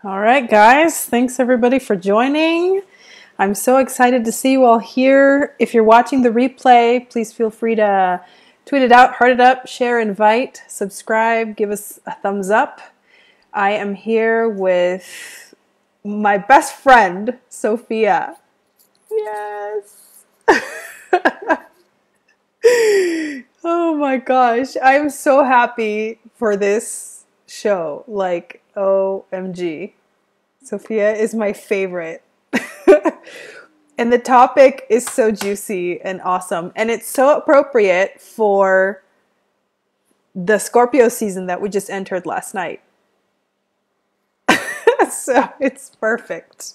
All right, guys. Thanks everybody for joining. I'm so excited to see you all here. If you're watching the replay, please feel free to tweet it out, heart it up, share, invite, subscribe, give us a thumbs up. I am here with my best friend, Sophia. Yes. Oh my gosh. I'm so happy for this show. Like, OMG. Sophia is my favorite. And the topic is so juicy and awesome. And it's so appropriate for the Scorpio season that we just entered last night. So it's perfect.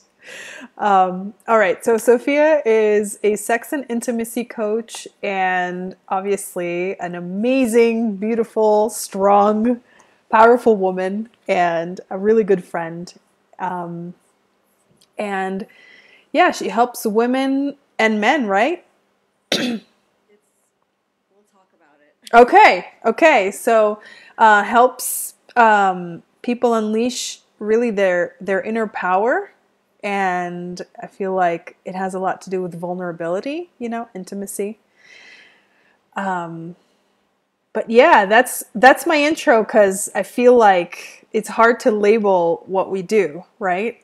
All right. So Sophia is a sex and intimacy coach and obviously an amazing, beautiful, strong, powerful woman and a really good friend. And yeah, she helps women and men, right? We'll talk about it. Okay. So helps people unleash really their inner power. And I feel like it has a lot to do with vulnerability, intimacy. But yeah, that's my intro because I feel like it's hard to label what we do, right?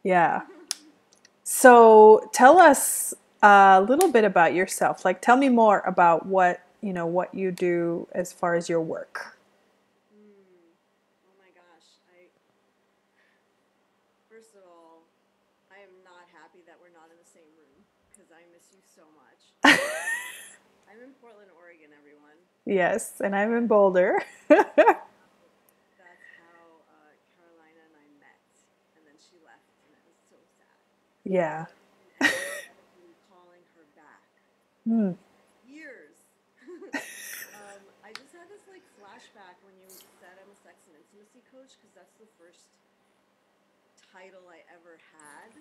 Yeah. So tell us a little bit about yourself. Like, tell me more about what you do as far as your work. Oh my gosh. First of all, I am not happy that we're not in the same room because I miss you so much. I'm in Portland, Oregon, everyone. Yes, and I'm in Boulder. That's how Carolina and I met, and then she left, and it was so sad. Yeah. And calling her back. Hmm. Years. I just had this flashback when you said I'm a sex and intimacy coach because that's the first title I ever had.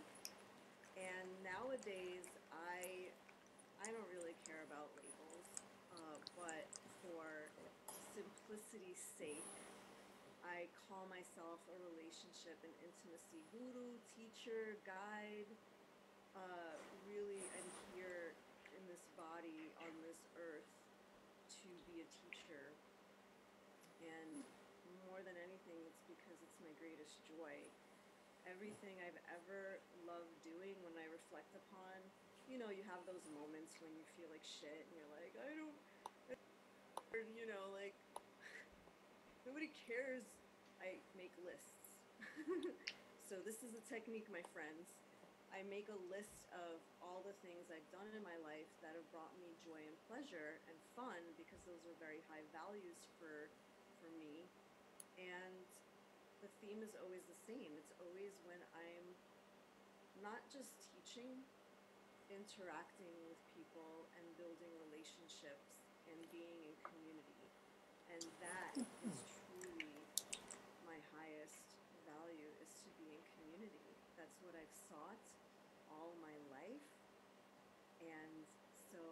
And nowadays I don't really care about labels, but for simplicity's sake, I call myself a relationship and intimacy guru, teacher, guide. Really, I'm here in this body on this earth to be a teacher. And more than anything, it's because it's my greatest joy. Everything I've ever loved doing, when I reflect upon, you have those moments when you feel like shit and you're like, nobody cares. I make lists. So this is a technique, my friends. I make a list of all the things I've done in my life that have brought me joy and pleasure and fun, because those are very high values for me. And the theme is always the same. It's always when I'm not just teaching, interacting with people and building relationships and being in community. And that is truly my highest value, is to be in community. That's what I've sought all my life. And so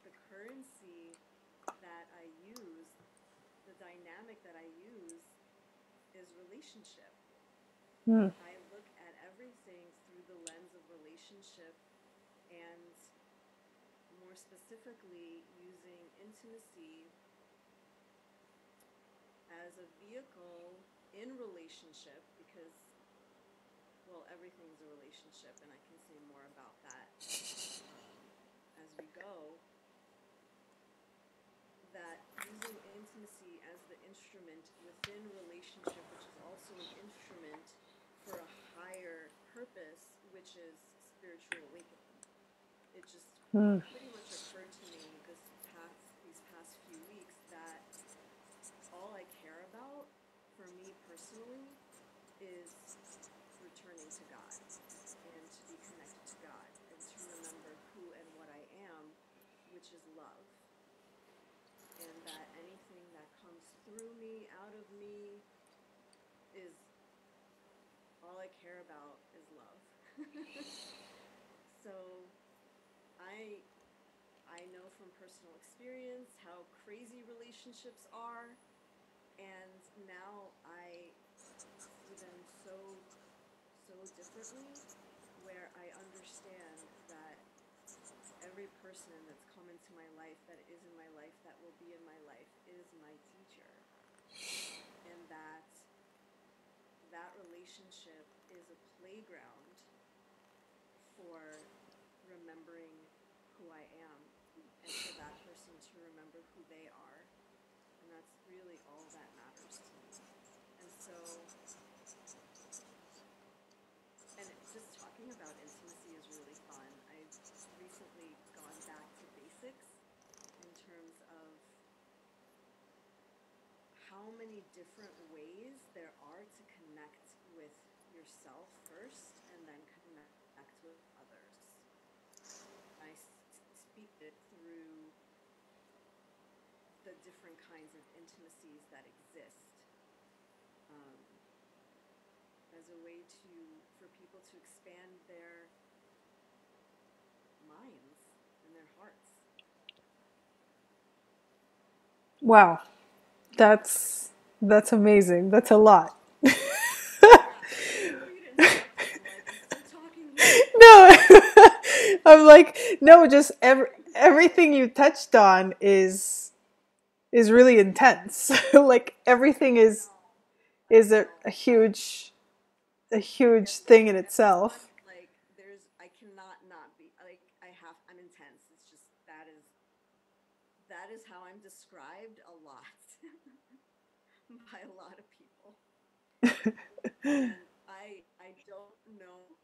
the currency that I use, the dynamic that I use, is relationship. Hmm. I look at everything through the lens of relationship, and more specifically using intimacy as a vehicle in relationship, because, well, everything's a relationship, and I can say more about that as we go. That using intimacy as the instrument within relationship, which is also an instrument for a higher purpose, which is spiritual awakening. It just pretty much occurred to me these past few weeks that all I care about, for me personally, is returning to God and to be connected to God and to remember who and what I am, which is love. And that anything that comes through me, out of me, is all I care about is love. So I know from personal experience how crazy relationships are, And now I see them so differently, where I understand that every person that's come into my life, that is in my life, that will be in my life, is my teacher. And that relationship is a playground for remembering who I am, and for that person to remember who they are. And that's really all that matters to me. And so, and just talking about intimacy is really fun. I've recently gone back to basics in terms of how many different ways there are to connect with yourself first and then connect with others. I speak it through the different kinds of intimacies that exist, um, as a way for people to expand their minds and their hearts. Wow. That's amazing. That's a lot. Yeah, I'm waiting for you to interrupt me. I'm still talking here. No, I'm like, no, just everything you touched on is really intense. Like everything I is know. a huge thing in Everyone, itself. like, I cannot not be, like, I'm intense. It's just, that is how I'm described a lot by a lot of people. And I don't know,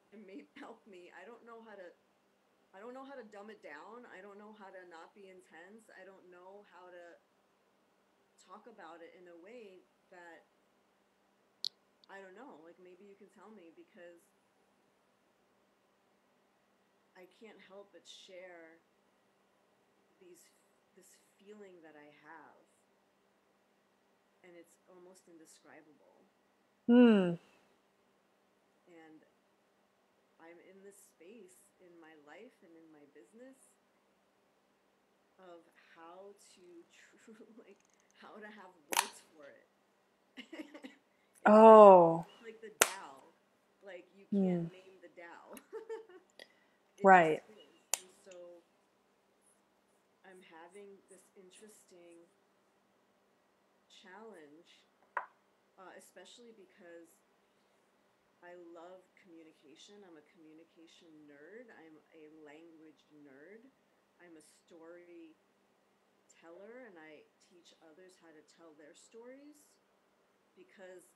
it may help me. I don't know how to dumb it down. I don't know how to not be intense. I don't know how to talk about it in a way that, I don't know, like, maybe you can tell me, because I can't help but share this feeling that I have, and it's almost indescribable. Hmm. And I'm in this space in my life and in my business of how to like, how to have words for it. it's like Oh. it's like the Tao. Like, you can't Hmm. name the Tao. It just Right. is. And so I'm having this interesting challenge, especially because I love communication. I'm a communication nerd. I'm a language nerd. I'm a storyteller, and I teach others how to tell their stories, because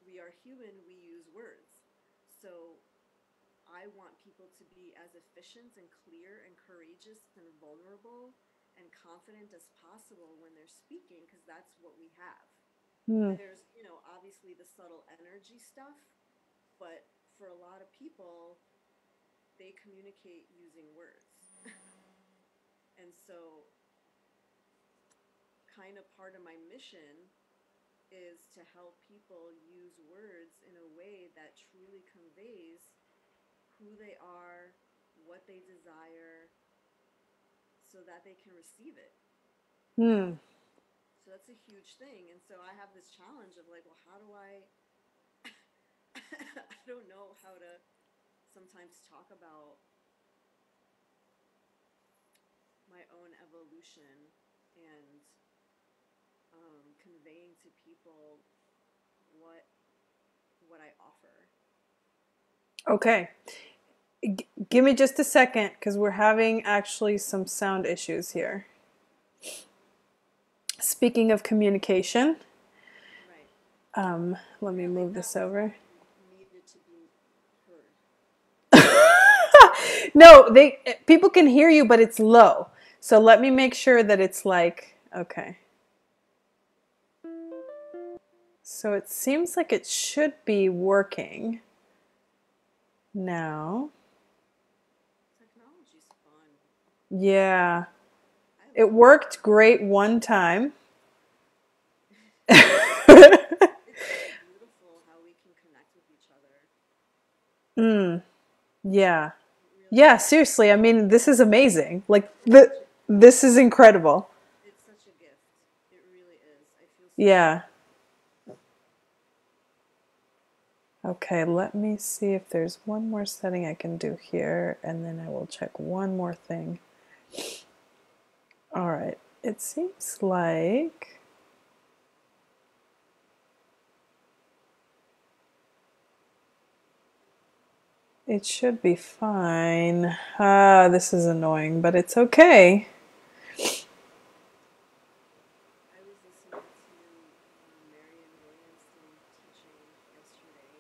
we are human, we use words. So I want people to be as efficient and clear and courageous and vulnerable and confident as possible when they're speaking, because that's what we have. Hmm. There's, obviously the subtle energy stuff, but for a lot of people, they communicate using words. And so, kind of part of my mission is to help people use words in a way that truly conveys who they are, what they desire, so that they can receive it. Hmm. So that's a huge thing. And so I have this challenge of, like, well, how do I I don't know how to sometimes talk about my own evolution, and conveying to people what what I offer. Okay. Give me just a second because we're having actually some sound issues here. Speaking of communication, Right. let me Apparently move that this was over. needed to be heard. No, people can hear you, but it's low. So let me make sure that it's like okay. So it seems like it should be working now. Technology's fun. Yeah, I it love it. worked great one time. It's so beautiful how we can connect with each other. Mm, yeah. It really Yeah, is. seriously. I mean, this is amazing. Like It's such a this is incredible. it's such a gift. It really is. I Yeah. Okay, let me see if there's one more setting I can do here, and then I will check one more thing. All right, it seems like it should be fine. Ah, this is annoying, but it's okay. I was listening to Marianne Williamson teaching yesterday,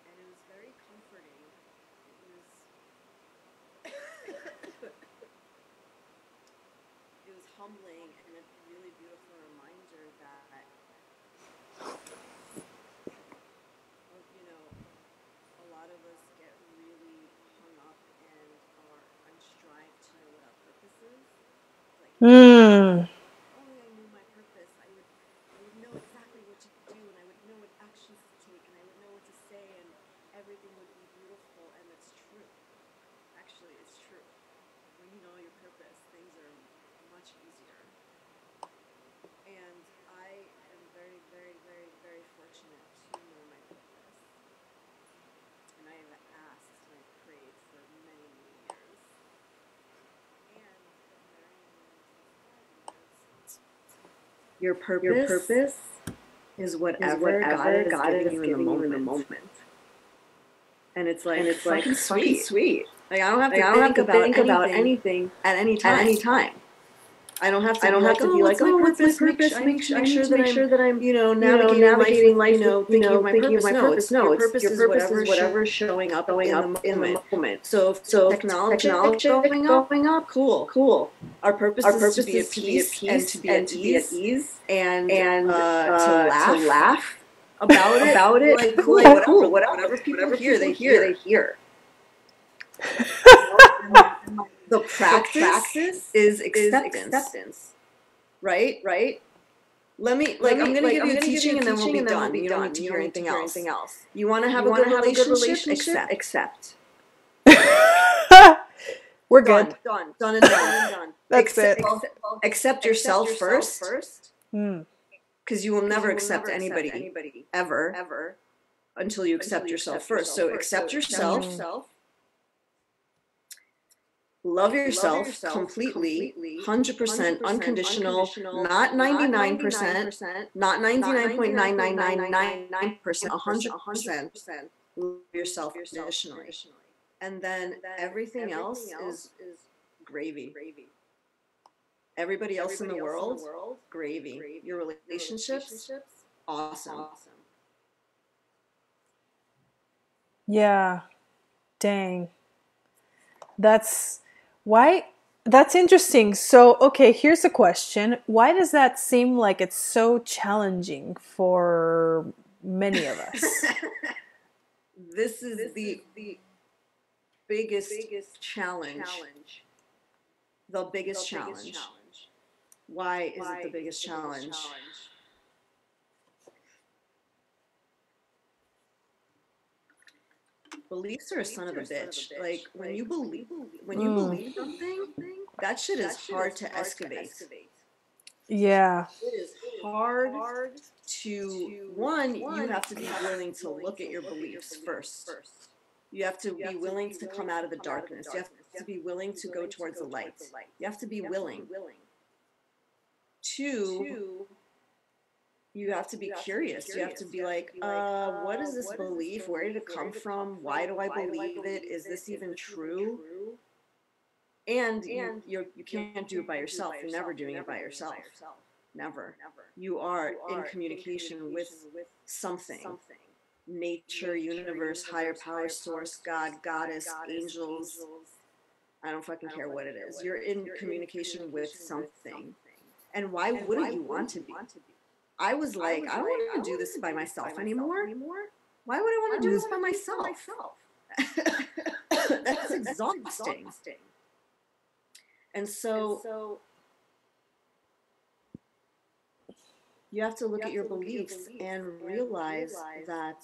and it was very comforting. It was humbling and a really beautiful reminder that, you know, a lot of us get really hung up and strive to know what our purpose is. Like, Hmm. if only I knew my purpose, I would know exactly what to do, and I would know what actions to take, and I would know what to say, and everything would be beautiful. And it's true. Actually, it's true. When you know your purpose, things are much easier. And I am very, very, very, very fortunate to know my purpose. And I have asked and I've prayed for many, many years. And what Marianne Williamson said was, your purpose is whatever God is giving you in the moment. And it's like fucking sweet. Like, I don't have to think about anything at any time. I don't have to be like, oh, what's my purpose? I need to make sure that I'm, navigating life with, thinking of my purpose. No, your purpose is whatever showing up in the moment. So if technology going up, cool. Our purpose is to be at peace and to be at ease and to laugh about it. Like, cool, whatever people hear, they hear. The practice is acceptance. Right? I'm going to give you a teaching and then we'll be done. You don't need to hear anything else. You want to have a good relationship? Accept. We're good. Done and done. That's it. Accept yourself first. Mm. Because you will never accept anybody ever until you accept yourself first. So accept yourself. Love yourself completely, 100% unconditional, not 99%, not 99.9999%, 100%. Love yourself unconditionally. And then everything else is gravy. Everybody else in the world, gravy. Your relationships, awesome. Yeah. Dang. That's why. That's interesting. So, okay, here's a question. Why does that seem like it's so challenging for many of us? This is the biggest challenge. The biggest challenge. Why is it the biggest challenge? Beliefs are a son of a bitch. Like, when you believe something, that shit is hard to excavate. Yeah. It is hard to, one, you have to be willing to look at your beliefs first. You have to be willing to come out of the darkness. You have to be willing to go towards the light. You have to be willing. Two, you have to be curious. You have to be like, what is this belief? Where did it come from? Why do I believe it? Is this even true? And you can't do it by yourself. You're never doing it by yourself. Never. You are in communication with something. Nature, universe, higher power, source, God, goddess, angels. I don't fucking care what it is. You're in communication with something. And why wouldn't you want to be? I was like, I don't want to do this by myself anymore. Why would I want to do this by myself? That's exhausting. And so you have to look at your beliefs and realize that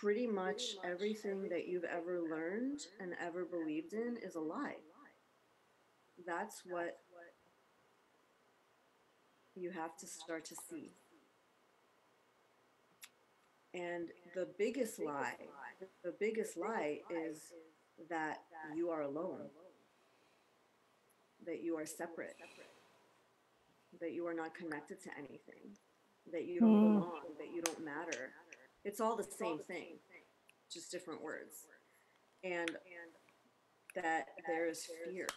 pretty much everything that you've ever learned and ever believed in is a lie. That's what you have to start to see. And the biggest lie is that you are alone, that you are separate, that you are not connected to anything, that you don't Mm. belong, that you don't matter. It's all the same thing, just different words. And that there is fear,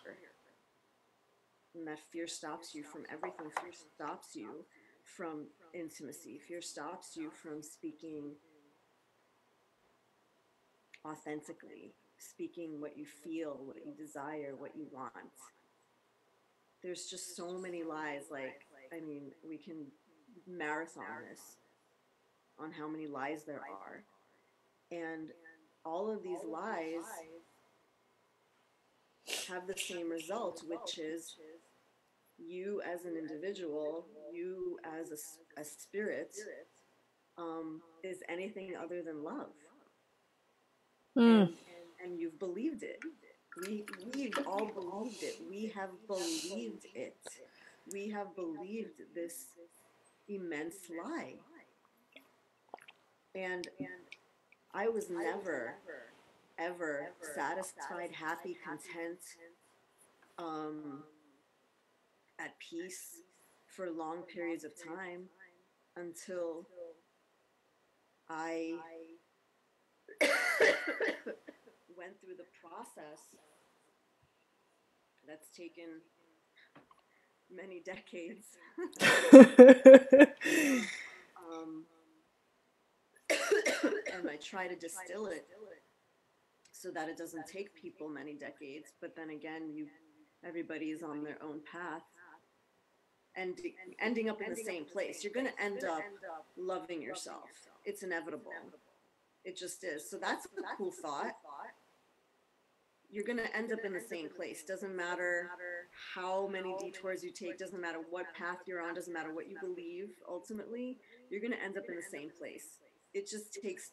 and that fear stops you from everything. Fear stops you from intimacy. Fear stops you from speaking authentically, speaking what you feel, what you desire, what you want. There's just so many lies. Like, I mean, we can marathon this on how many lies there are. And all of these lies have the same result, which is you as an individual, you as a spirit, is anything other than love. Mm. And you've believed it. We've all believed it. We have believed it. We have believed this immense lie. And I was never, ever satisfied, happy, content, um, at peace for long periods of time until I went through the process that's taken many decades. um, and I try to distill it so that it doesn't take people many decades. But then again, everybody is on their own path and ending up in the same place. You're going to end up loving yourself. It's inevitable. It just is. So that's a cool thought. You're going to end up in the same place. Doesn't matter how many detours you take, doesn't matter what path you're on, doesn't matter what you believe. Ultimately, you're going to end up in the same place. It just takes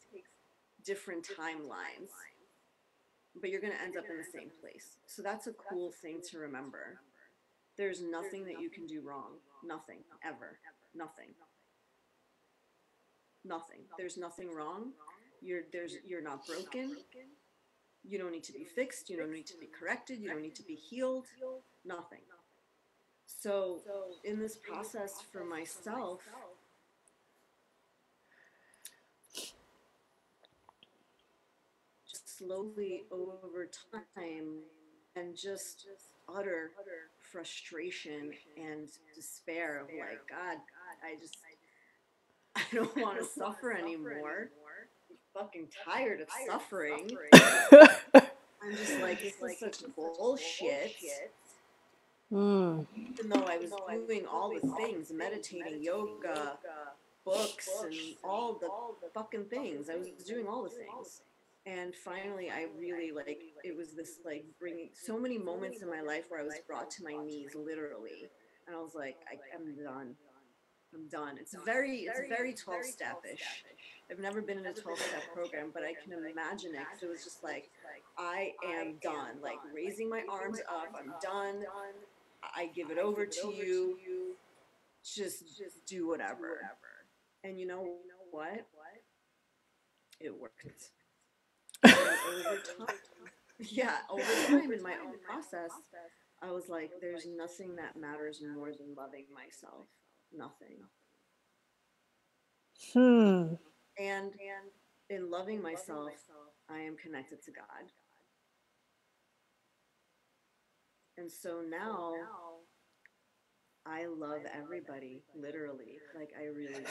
different timelines, but you're going to end up in the same place. So that's a cool thing to remember. There's nothing that you can do wrong. Nothing, ever. Nothing. Nothing. There's nothing wrong. You're not broken. You don't need to be fixed. You don't need to be corrected. You don't need to be healed. Nothing. So in this process for myself, just slowly over time, and just utter frustration and despair of like, God, I don't want to suffer anymore. I'm fucking tired of suffering. I'm just like, this is such bullshit. Mm. Even though I was doing all the things, meditating, yoga, books, and all the fucking things. I was doing all the things. And finally, I really, like, it was this, like, bringing so many moments in my life where I was brought to my knees, literally. And I was like, I'm done. I'm done. It's very 12-step-ish. I've never been in a 12-step program, but I can imagine it because it was just like, I am done. Like, raising my arms up, I'm done. I give it over to you. Just do whatever. And you know what? It worked. And over time in my own process, I was like, there's nothing that matters more than loving myself. Nothing. And in loving myself, I am connected to God. And so now I love everybody, literally. Like, I really do.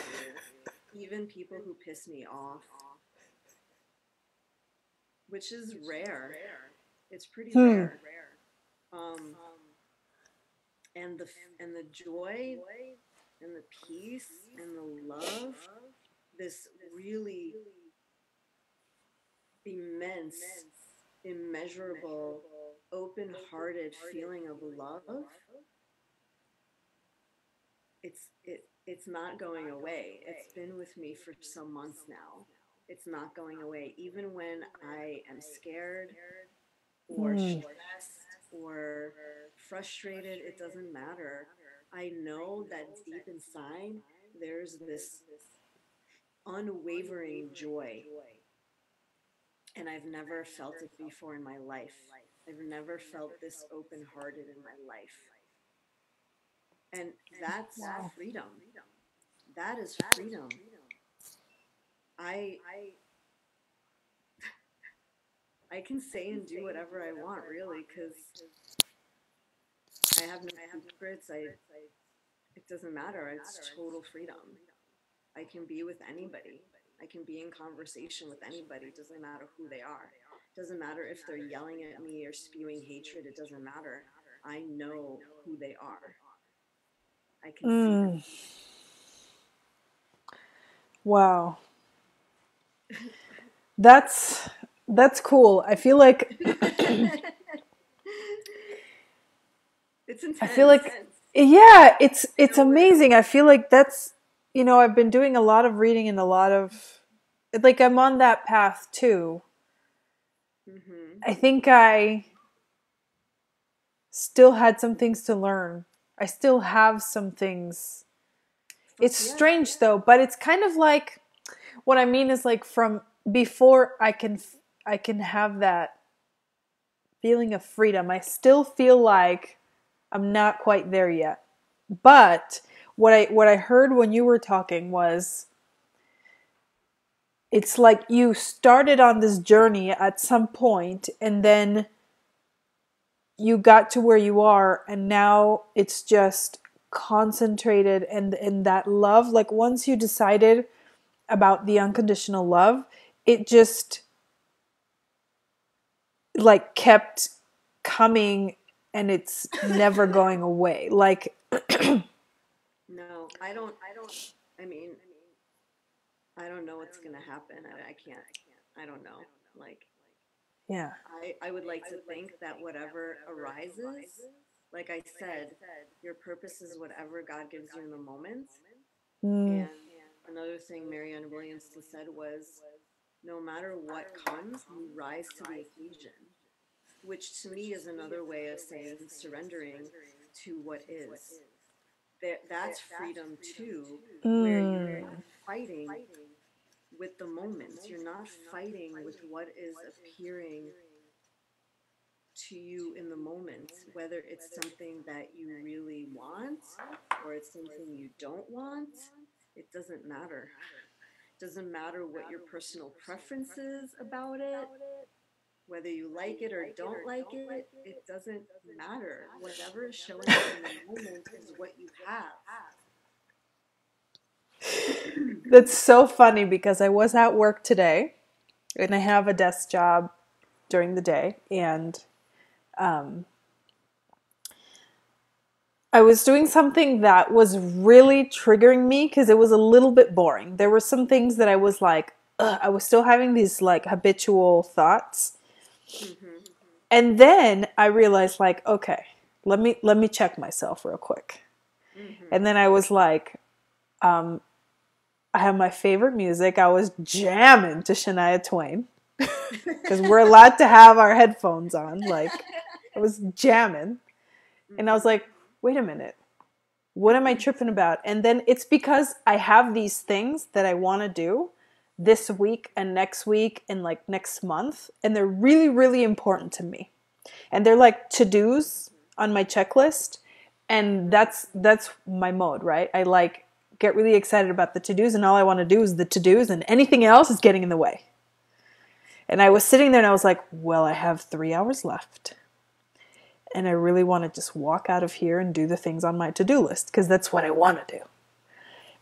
Even people who piss me off, which is rare. It's pretty rare. And the joy and the peace and the love, this really immense, immeasurable, open-hearted feeling of love, it's not going away. It's been with me for some months now. It's not going away. Even when I am scared or stressed or frustrated, it doesn't matter. I know that deep inside there's this unwavering joy, and I've never felt it before in my life. I've never felt this open hearted in my life. And that's Wow. freedom. That is freedom. I I can say and do whatever I want, really, because I have no secrets. It doesn't matter. It's total freedom. I can be with anybody. I can be in conversation with anybody. It doesn't matter who they are. It doesn't matter if they're yelling at me or spewing hatred. It doesn't matter. I know who they are. I can see them. Mm, wow. That's that's cool. I feel like It's I feel intense. like yeah, it's amazing. I feel like that's I've been doing a lot of reading and a lot of like I'm on that path too. Mm-hmm. I think I still had some things to learn. I still have some things. It's Yeah. strange though, but it's kind of like what I mean is like from before I can have that feeling of freedom. I still feel like I'm not quite there yet. But what I heard when you were talking was it's like you started on this journey at some point and then you got to where you are and now it's just concentrated and that love like once you decided about the unconditional love it just like kept coming and it's never going away like No, I don't. I mean, I don't know what's gonna happen. I can't. I don't know. Like, yeah. I would like to think that whatever arises, like I said, your purpose is whatever God gives you in the moment. Mm, And another thing Marianne Williamson said was, no matter what comes, you rise to the occasion, which to me is another way of saying surrendering to what is. That's freedom too, where you're mm, not fighting with the moment. You're not fighting with what is appearing to you in the moment, whether it's something that you really want or it's something you don't want. It doesn't matter. It doesn't matter what your personal preference is about it, whether you like it or don't like it. It doesn't matter. Whatever is showing up in the moment is what you have. that's so funny because I was at work today and I have a desk job during the day and um, I was doing something that was really triggering me because it was a little bit boring. There were some things that I was like, ugh, I was still having these like habitual thoughts. Mm-hmm. And then I realized like, okay, let me check myself real quick. Mm-hmm. And then I was like, um, I have my favorite music. I was jamming to Shania Twain because we're allowed to have our headphones on. Like, I was jamming. And I was Mm-hmm. like, wait a minute. What am I tripping about? And then it's because I have these things that I want to do this week and next week and like next month. And they're really, really important to me. And they're like to-dos on my checklist. And that's my mode, right? I like get really excited about the to-dos and all I want to do is the to-dos and anything else is getting in the way. And I was sitting there and I was like, well, I have 3 hours left. And I really want to just walk out of here and do the things on my to-do list because that's what I want to do.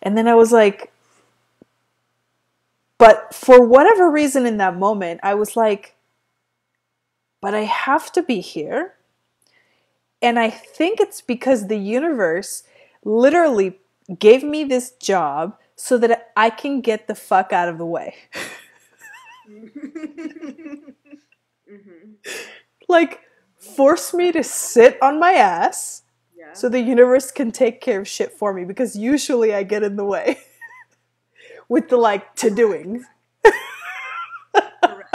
And then I was like, but for whatever reason in that moment, I was like, but I have to be here. And I think it's because the universe literally gave me this job so that I can get the fuck out of the way. Mm-hmm. Like, force me to sit on my ass Yeah. so the universe can take care of shit for me because usually I get in the way with the like to doing. Correct.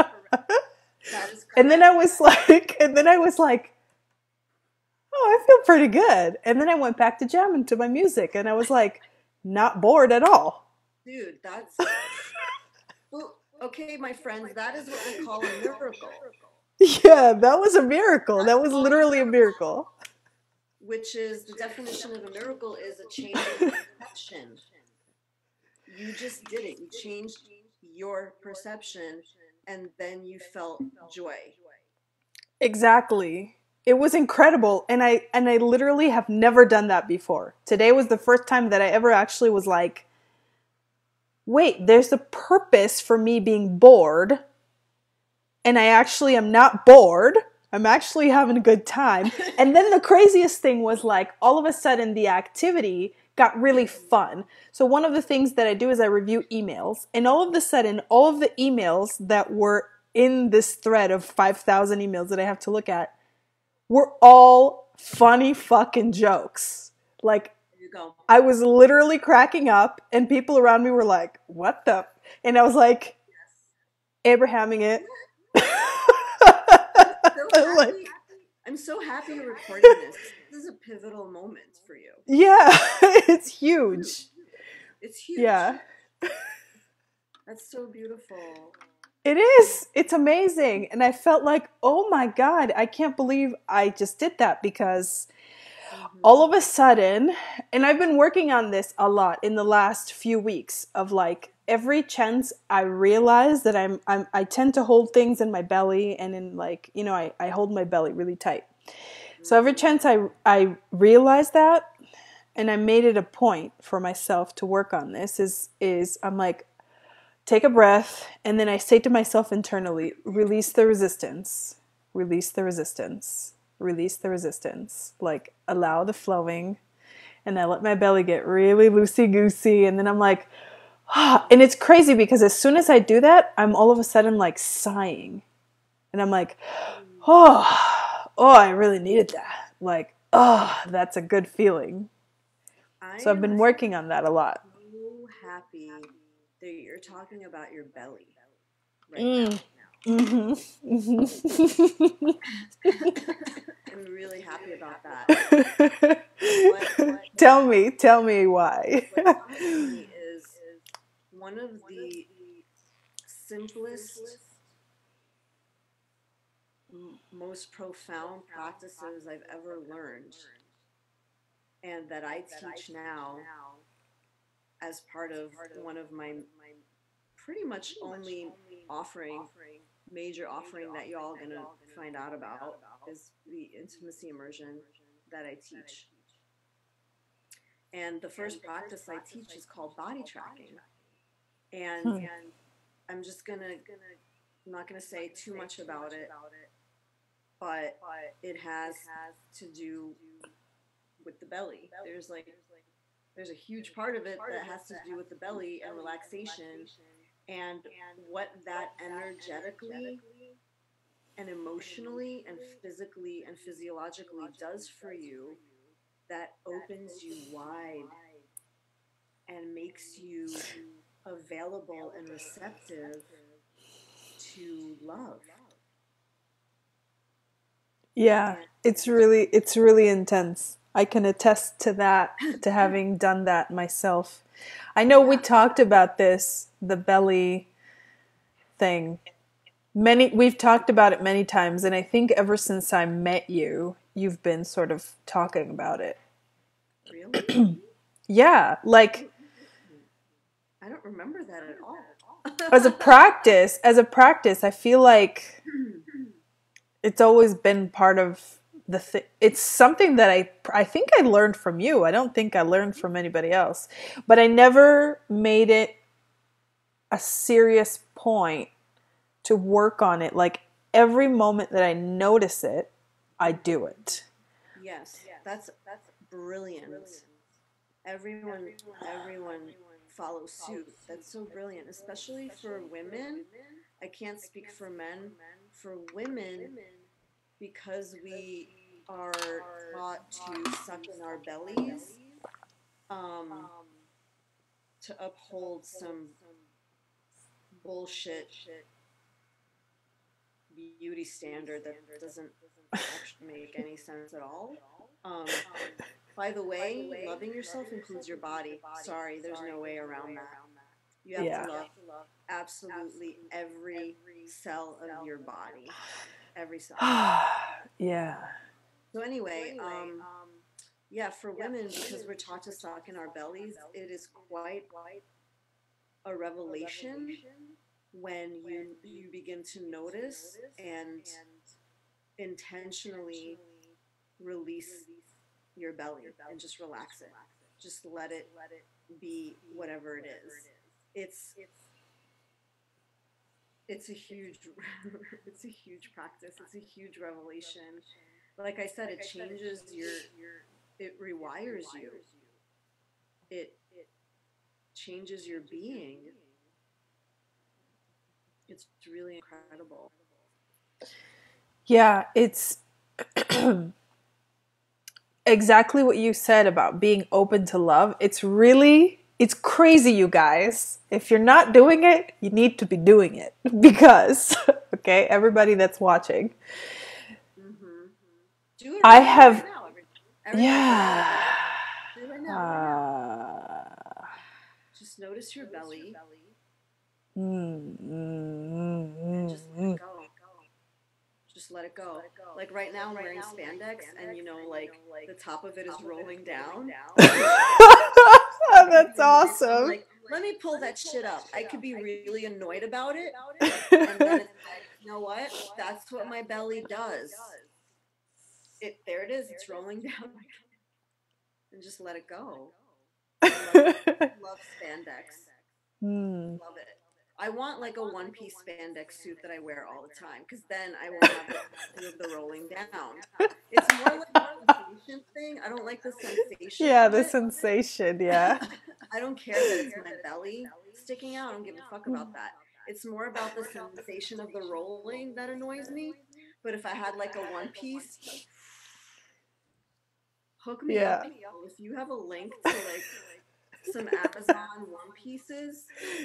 That is And then correct. I was like, oh, I feel pretty good. And then I went back to jamming to my music, and I was like, not bored at all. Dude, that's well, okay, my friends, that is what we call a miracle. Yeah, that was a miracle. That was literally a miracle. Which is the definition of a miracle is a change in perception. You just did it. You changed your perception and then you felt joy. Exactly. It was incredible, and I literally have never done that before. Today was the first time that I ever actually was like, wait, there's a purpose for me being bored, and I actually am not bored. I'm actually having a good time. And then the craziest thing was like all of a sudden the activity got really fun. So one of the things that I do is I review emails, and all of a sudden all of the emails that were in this thread of 5,000 emails that I have to look at were all funny fucking jokes. Like, There you go. I was literally cracking up, and people around me were like, what the? And I was like, Abrahaming it. So Like, happy. I'm so happy you're recording this. This is a pivotal moment for you. yeah, it's huge. It's huge. Yeah, That's so beautiful. it is. It's amazing. And I felt like, oh my God, I can't believe I just did that, because all of a sudden, and I've been working on this a lot in the last few weeks, of like every chance I realize that I tend to hold things in my belly, and in like, I hold my belly really tight. So every chance I realize that, and I made it a point for myself to work on this, is I'm like, take a breath, and then I say to myself internally, release the resistance, release the resistance, release the resistance. Like, allow the flowing, and I let my belly get really loosey-goosey, and then I'm like, ah. And it's crazy because as soon as I do that, I'm all of a sudden like sighing. And I'm like, oh, I really needed that. Like, oh, that's a good feeling. So I've been working on that a lot. So happy that you're talking about your belly right Mm. now. Mm-hmm. I'm really happy about that. Tell me why. What comes to me is one of the simplest, most profound practices I've ever learned, and that I teach now as part of one of my pretty much only offering, major offering that y'all gonna find out about, is the intimacy immersion that I teach. And the first practice I teach is called body tracking. And I'm just gonna, I'm not gonna say too much about it, but it has to do with the belly. There's a huge part of it that has to do with the belly and relaxation, and what that energetically and emotionally and physically and physiologically does for you, that opens you wide and makes you available and receptive to love. Yeah, it's really intense. I can attest to that, to having done that myself. I know we talked about this, the belly thing. We've talked about it many times, and I think ever since I met you, you've been sort of talking about it. Really? Yeah, like I don't remember that at all. as a practice, I feel like it's always been part of the thing. It's something that I think I learned from you. I don't think I learned from anybody else, but I never made it a serious point to work on it. Like every moment that I notice it, I do it. Yes, that's brilliant. Everyone follows suit. That's so brilliant, especially for women. I can't speak for men. For women, because we are taught to suck in our bellies, um, to uphold some bullshit beauty standard that doesn't actually make any sense at all. Um, by the way, loving yourself includes your body. Sorry, there's no way around that. You have to Yeah. love absolutely every cell of your body. Every cell. Yeah. So anyway, yeah, for women, because we're taught to suck in our bellies, it is quite a revelation when you begin to notice and intentionally release your belly and just relax it. Just let it be whatever it is. It's it's a huge it's a huge practice. It's a huge revelation. Like I said, it changes it rewires you. It changes your being. It's really incredible. Yeah, it's exactly what you said about being open to love. It's crazy, you guys. If you're not doing it, you need to be doing it because, okay, everybody that's watching, Mm-hmm. Do it I right now. have, Everybody, yeah, do it right now. Just notice your belly and just let it go. Just let it go. Like right now, I'm wearing spandex, and like the top of it is rolling down. that's I'm awesome. like, let me pull that shit up. I could be really annoyed about it, and then it's like, you know what? That's what my belly does. There it is. It's rolling down, and just let it go. Love spandex. Hmm. Love it. I want like a one-piece spandex suit that I wear all the time, because then I won't have the issue of the rolling down. It's more like a sensation thing. I don't like the sensation Yeah, of the it. sensation, yeah. I don't care that it's my belly sticking out. I don't give a fuck about that. It's more about the sensation of the rolling that annoys me. But if I had like a one piece, hook me up, Yeah. people. If you have a link to like some Amazon one pieces,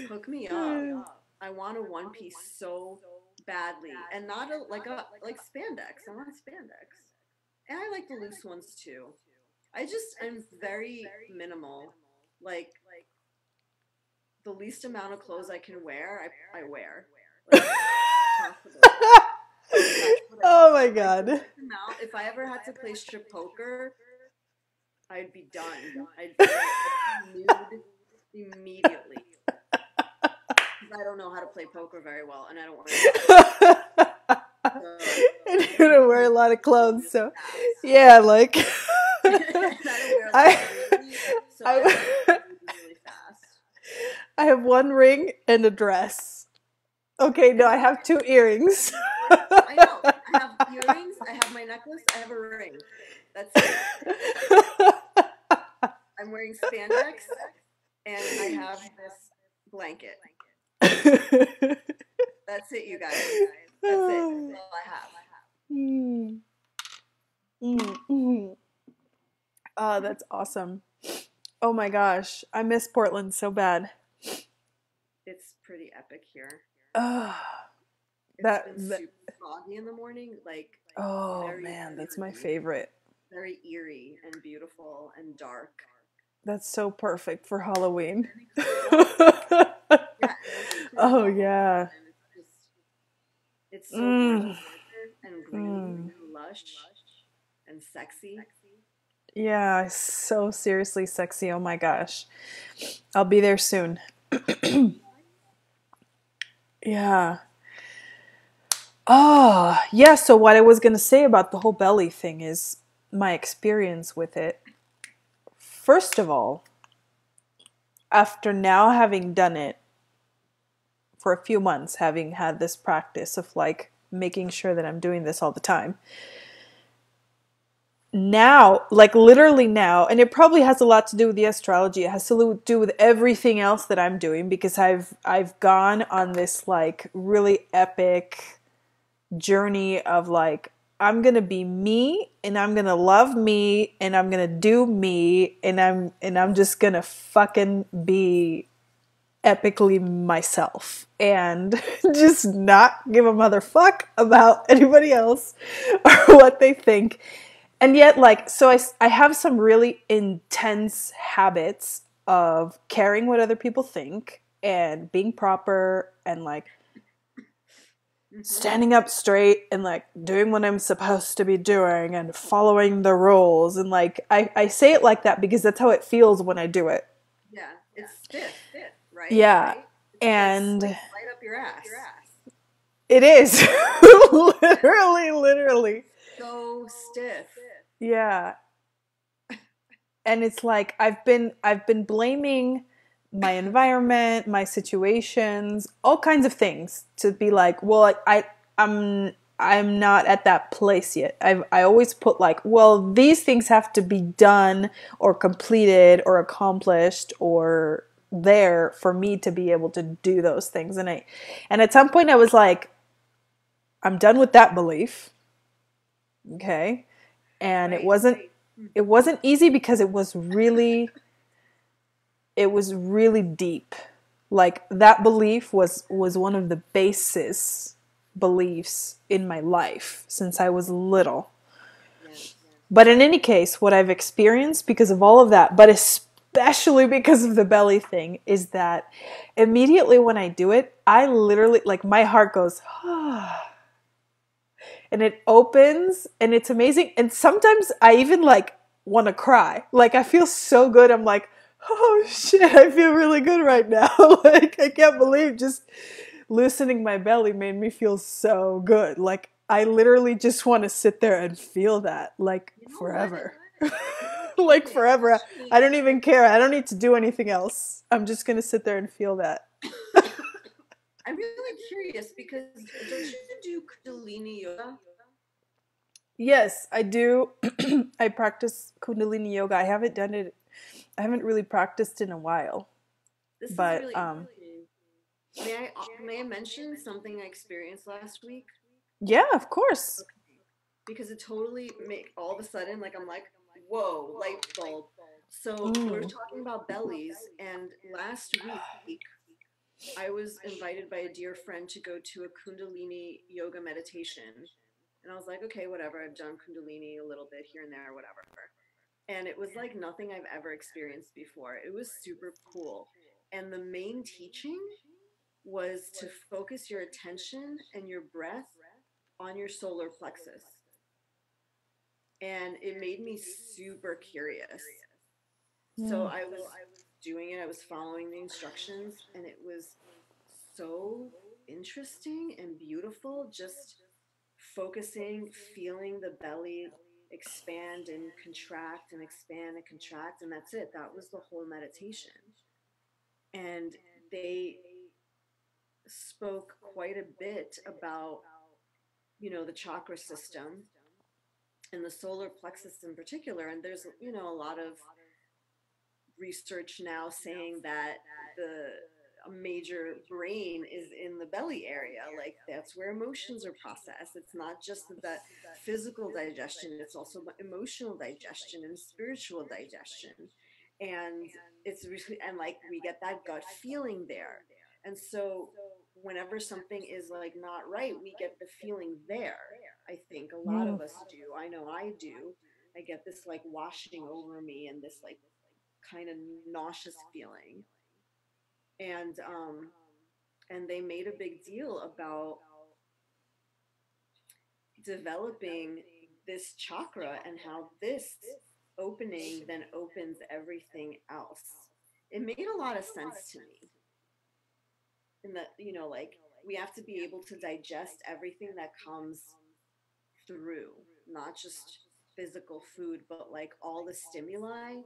hook me up. I want a one piece so badly, and not like spandex. I want spandex, and I like the loose ones too. I'm very minimal. Like the least amount of clothes I can wear, I wear. Like possible. That's what I Oh my do. Like the god. least amount. If I ever had to play strip poker, I'd be done. I'd be nude immediately. I don't know how to play poker very well, and I don't wear a lot of clothes. And you So don't wear a lot of clothes, so yeah, like and I don't wear a lot I, of jewelry, so I would I, be really fast. I have one ring and a dress. Okay, no, I have two earrings. I know. I have earrings. I have my necklace. I have a ring. That's it. I'm wearing spandex, and I have this blanket. That's it, you guys. That's it. That's all I have. Mm, mm, mm. Oh, that's awesome. Oh my gosh, I miss Portland so bad. It's pretty epic here. Oh, It's that, been that super foggy in the morning, like oh very man, that's my eerie, favorite. very eerie and beautiful and dark. That's so perfect for Halloween. And then it comes out. Yeah, and then it turns Oh Halloween, yeah. and it's so Mm, gorgeous and green mm. and lush and sexy. Yeah, so seriously sexy. Oh my gosh. I'll be there soon. Yeah. Oh, yeah. So, what I was going to say about the whole belly thing is my experience with it. First of all, after now having done it for a few months, having had this practice of like making sure that I'm doing this all the time, now, like literally now, and it probably has a lot to do with the astrology. It has to do with everything else that I'm doing because I've gone on this like really epic journey of like I'm going to be me and I'm going to love me and I'm going to do me and I'm just going to fucking be epically myself and just not give a motherfuck about anybody else or what they think. And yet, like, so I have some really intense habits of caring what other people think and being proper and like Mm-hmm. standing up straight and like doing what I'm supposed to be doing and following the rules. And like, I say it like that because that's how it feels when I do it. Yeah, it's stiff, right? Yeah. It's like And right up your ass. it is literally, literally. So stiff. Yeah. And it's like I've been blaming my environment, my situations, all kinds of things to be like, well, I'm not at that place yet. I always put like, well, these things have to be done or completed or accomplished or there for me to be able to do those things. And at some point I was like, I'm done with that belief. Okay. And Right. it wasn't easy because it was really deep. Like that belief was one of the basis beliefs in my life since I was little. Yes. But in any case, what I've experienced because of all of that, but especially because of the belly thing, is that immediately when I do it, I literally, like, my heart goes, ah, and it opens and it's amazing. And sometimes I even like want to cry. Like I feel so good. I'm like, oh shit, I feel really good right now. Like I can't believe just loosening my belly made me feel so good. Like I literally just want to sit there and feel that like You know what? forever. You're not Like kidding. forever. Actually, I don't even care. I don't need to do anything else. I'm just going to sit there and feel that. I'm really curious because don't you do Kundalini yoga? Yes, I do. I practice Kundalini yoga. I haven't done it. I haven't really practiced in a while. This is But really interesting. May I mention something I experienced last week? yeah, of course. Okay. Because it totally make all of a sudden like I'm like, whoa, light bulb. So we're Mm. talking about bellies, and last week I was invited by a dear friend to go to a Kundalini yoga meditation. And I was like, okay, whatever. I've done Kundalini a little bit here and there, whatever. And it was like nothing I've ever experienced before. It was super cool. And the main teaching was to focus your attention and your breath on your solar plexus. And it made me super curious. So Mm. I was doing it, I was following the instructions, and it was so interesting and beautiful. Just focusing, feeling the belly expand and contract and expand and contract. And that's it. That was the whole meditation. And they spoke quite a bit about, the chakra system and the solar plexus in particular. And there's, a lot of research now saying that the a major brain is in the belly area. Like that's where emotions are processed. It's not just that physical digestion, it's also emotional digestion and spiritual digestion. And it's really, and like we get that gut feeling there. And so whenever something is like not right, we get the feeling there. I think a lot Mm. of us do. I know I do. I get this like washing over me and this like kind of nauseous feeling. And they made a big deal about developing this chakra and how this opening then opens everything else. It made a lot of sense to me. In that, like we have to be able to digest everything that comes through, not just physical food, but like all the stimuli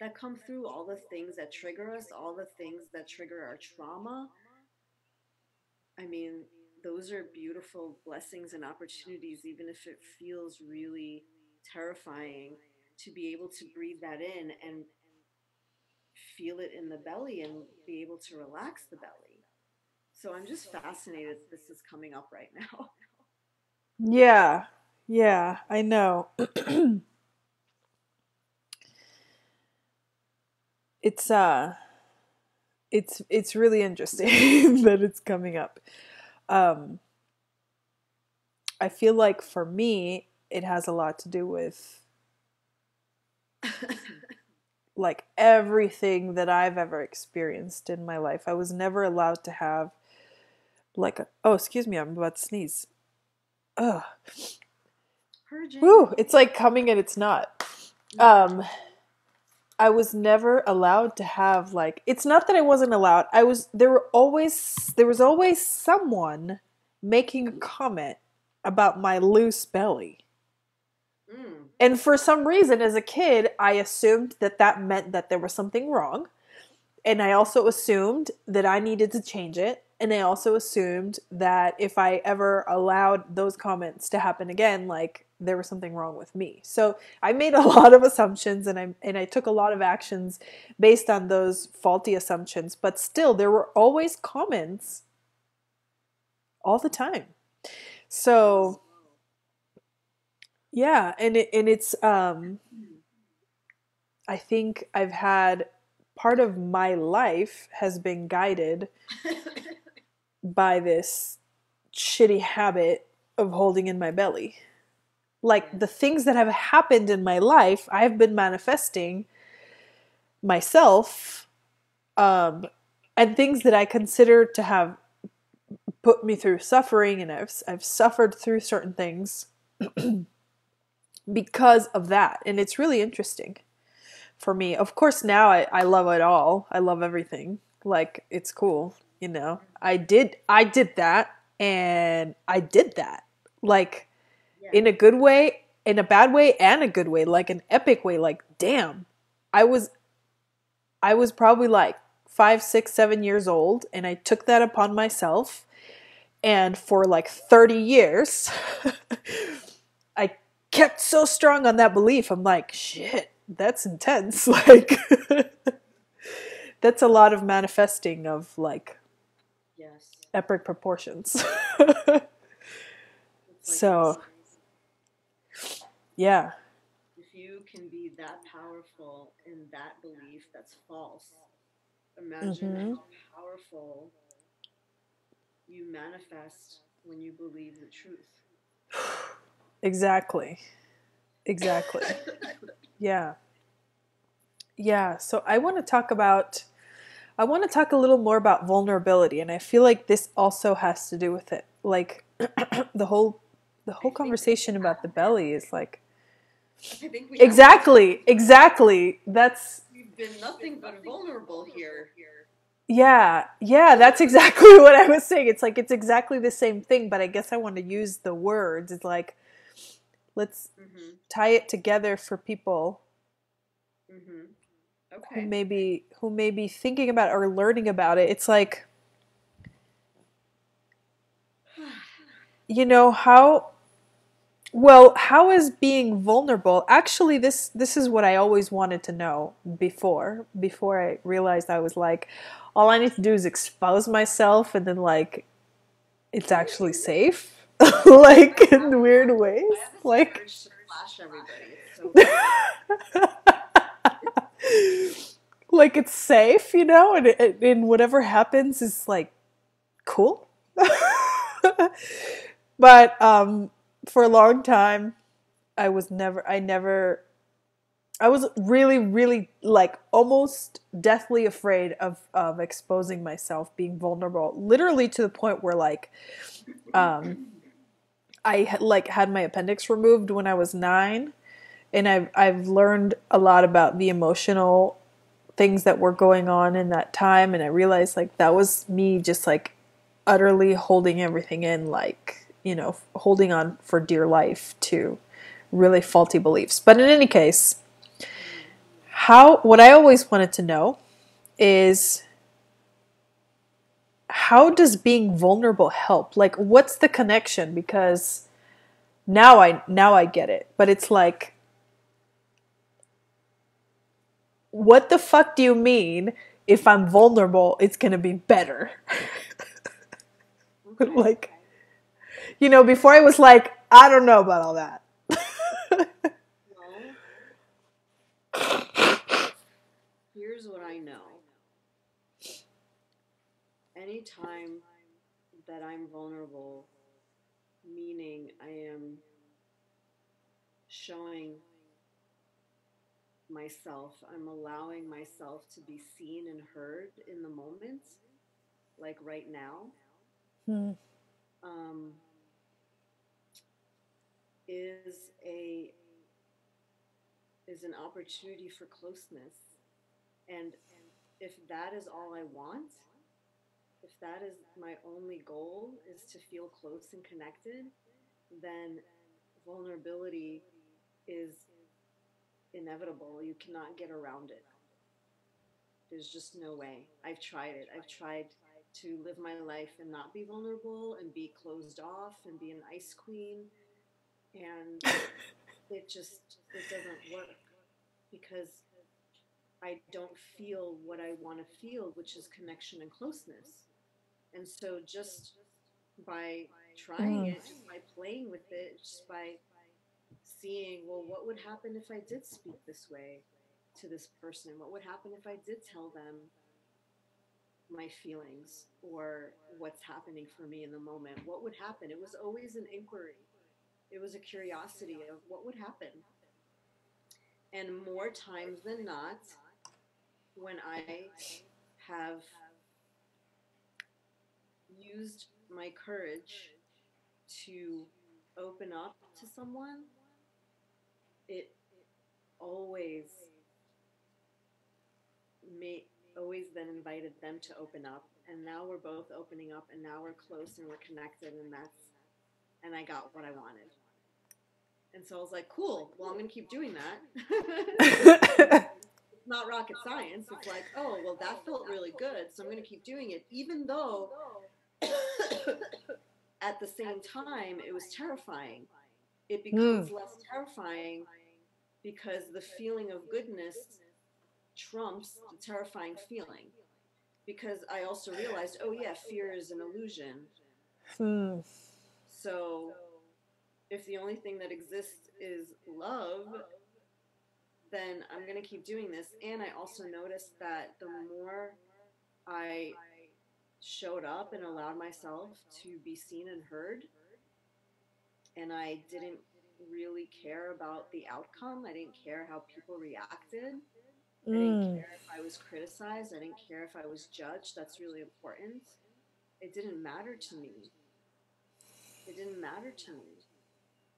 that come through, all the things that trigger us, all the things that trigger our trauma. I mean, those are beautiful blessings and opportunities, even if it feels really terrifying to be able to breathe that in and feel it in the belly and be able to relax the belly. So I'm just fascinated that this is coming up right now. Yeah. Yeah, I know. It's it's really interesting that it's coming up. Um, I feel like for me, it has a lot to do with like everything that I've ever experienced in my life. I was never allowed to have like oh, excuse me, I'm about to sneeze. Ugh. Woo, it's like coming and it's not. Um, I was never allowed to have like it's not that I wasn't allowed. There was always someone making a comment about my loose belly. And for some reason as a kid, I assumed that that meant that there was something wrong. And I also assumed that I needed to change it. And I also assumed that if I ever allowed those comments to happen again, like there was something wrong with me. So I made a lot of assumptions and I took a lot of actions based on those faulty assumptions. But still, there were always comments all the time. So yeah, it's I think I've had part of my life has been guided by this shitty habit of holding in my belly. Like the things that have happened in my life, I've been manifesting myself, and things that I consider to have put me through suffering, and I've suffered through certain things because of that. And it's really interesting for me. Of course, now I love it all. I love everything. Like it's cool, you know. I did that, and I did that. Like in a good way, in a bad way, and a good way, like an epic way. Like, damn, I was probably like 5, 6, 7 years old, and I took that upon myself. And for like 30 years, I kept so strong on that belief. I'm like, shit, that's intense. Like, that's a lot of manifesting of like epic proportions. So, yeah. If you can be that powerful in that belief that's false, imagine how powerful you manifest when you believe the truth. Exactly. Yeah. Yeah. So I want to talk a little more about vulnerability, and I feel like this also has to do with it. Like the whole conversation about the belly is like I think we exactly. We've been nothing but vulnerable here. Yeah, that's exactly what I was saying. It's like it's exactly the same thing, but I guess I want to use the words. It's like let's tie it together for people who may be thinking about it or learning about it. It's like, you know, how is being vulnerable? Actually, this is what I always wanted to know before I realized I was like, all I need to do is expose myself, and then like it's actually safe. Like in weird ways. Like like it's safe, you know, and whatever happens is like cool. But for a long time I was really, really like almost deathly afraid of exposing myself, being vulnerable, literally to the point where like I had my appendix removed when I was 9, and I've learned a lot about the emotional things that were going on in that time, and I realized like that was me just like utterly holding everything in, like, you know, holding on for dear life to really faulty beliefs. But in any case, what I always wanted to know is, how does being vulnerable help? Like, what's the connection? Because now I get it. But it's like, what the fuck do you mean if I'm vulnerable, it's going to be better? Like, you know, before I was like, I don't know about all that. Here's what I know. anytime that I'm vulnerable, meaning I am showing myself, I'm allowing myself to be seen and heard in the moment, like right now, Mm. um, is a is an opportunity for closeness. And if that is all I want, if that is my only goal is to feel close and connected, then vulnerability is inevitable. You cannot get around it. There's just no way. I've tried it. I've tried to live my life and not be vulnerable and be closed off and be an ice queen. And it doesn't work because I don't feel what I want to feel, which is connection and closeness. And so just by trying Mm. it, just by playing with it, just by seeing, well, what would happen if I did speak this way to this person? What would happen if I did tell them my feelings or what's happening for me in the moment? What would happen? It was always an inquiry. It was a curiosity of what would happen. And more times than not, when I have used my courage to open up to someone, it always may always then invited them to open up, and now we're both opening up, and now we're close and we're connected, and I got what I wanted. And so I was like, cool, well, I'm going to keep doing that. It's not rocket science. It's like, oh, well, that felt really good, so I'm going to keep doing it, even though at the same time it was terrifying. It becomes Mm. less terrifying because the feeling of goodness trumps the terrifying feeling. Because I also realized, oh, yeah, fear is an illusion. Mm. So if the only thing that exists is love, then I'm going to keep doing this. And I also noticed that the more I showed up and allowed myself to be seen and heard, and I didn't really care about the outcome, I didn't care how people reacted. I didn't Mm. care if I was criticized. I didn't care if I was judged. That's really important. It didn't matter to me. It didn't matter to me.